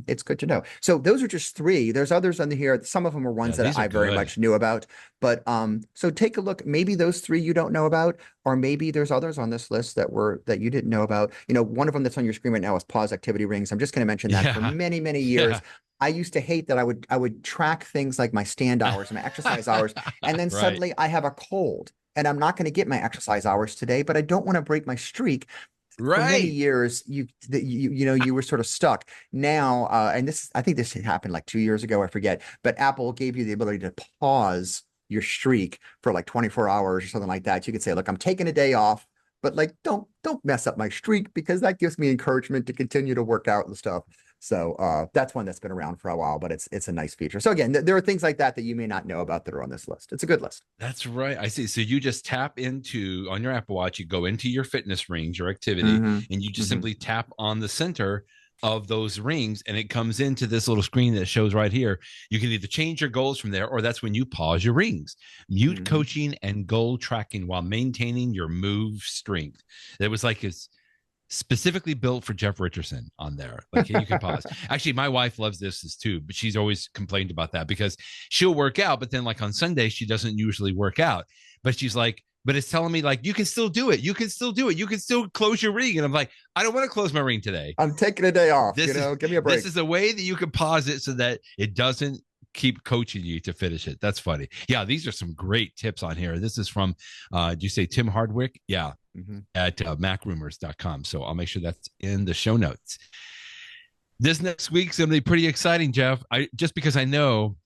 [SPEAKER 2] it's good to know. So those are just three. There's others on here. Some of them are ones
[SPEAKER 1] Yeah,
[SPEAKER 2] that
[SPEAKER 1] these are
[SPEAKER 2] I very
[SPEAKER 1] good.
[SPEAKER 2] much knew about, but so take a look. Maybe those three you don't know about, or maybe there's others on this list that you didn't know about. One of them that's on your screen right now is pause activity rings. I'm just going to mention that for
[SPEAKER 1] Yeah.
[SPEAKER 2] many, many
[SPEAKER 1] Yeah.
[SPEAKER 2] years. I used to hate that I would track things like my stand hours and my exercise hours, and then
[SPEAKER 1] Right.
[SPEAKER 2] suddenly I have a cold and I'm not going to get my exercise hours today, but I don't want to break my streak. For many
[SPEAKER 1] Right.
[SPEAKER 2] years, you were sort of stuck. Now, and I think this happened like 2 years ago, I forget, but Apple gave you the ability to pause your streak for like 24 hours or something like that. You could say, look, I'm taking a day off, but like don't mess up my streak because that gives me encouragement to continue to work out and stuff. So that's one that's been around for a while, but it's a nice feature. So again, there are things like that you may not know about that are on this list. It's a good list.
[SPEAKER 1] That's right. I see. So you just tap into on your Apple Watch, you go into your fitness rings, your activity,
[SPEAKER 2] Mm-hmm.
[SPEAKER 1] and you just
[SPEAKER 2] Mm-hmm.
[SPEAKER 1] simply tap on the center of those rings and it comes into this little screen that shows right here. You can either change your goals from there or that's when you pause your rings. Mute
[SPEAKER 2] Mm-hmm.
[SPEAKER 1] coaching and goal tracking while maintaining your move strength. It was like it's specifically built for Jeff Richardson on there. Like you can pause. Actually, my wife loves this too, but she's always complained about that because she'll work out, but then like on Sunday, she doesn't usually work out. But she's like, but it's telling me like you can still do it. You can still do it. You can still close your ring. And I'm like, I don't want to close my ring today.
[SPEAKER 2] I'm taking a day off.
[SPEAKER 1] This is
[SPEAKER 2] Give me a break.
[SPEAKER 1] this is a way that you can pause it so that it doesn't keep coaching you to finish it. That's funny. Yeah, these are some great tips on here. This is from do you say Tim Hardwick? Yeah.
[SPEAKER 2] Mm-hmm.
[SPEAKER 1] At MacRumors.com. So I'll make sure that's in the show notes. This next week's going to be pretty exciting, Jeff. Just because I know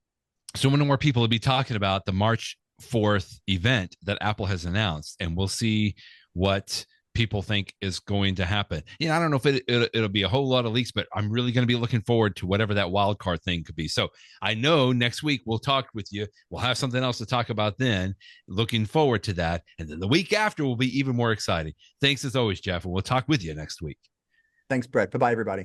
[SPEAKER 1] so many more people will be talking about the March 4th event that Apple has announced, and we'll see what people think is going to happen. I don't know if it'll be a whole lot of leaks, but I'm really going to be looking forward to whatever that wild card thing could be. So I know next week we'll talk with you. We'll have something else to talk about then. Looking forward to that. And then the week after will be even more exciting. Thanks as always, Jeff, and we'll talk with you next week.
[SPEAKER 2] Thanks, Brett. Bye-bye, everybody.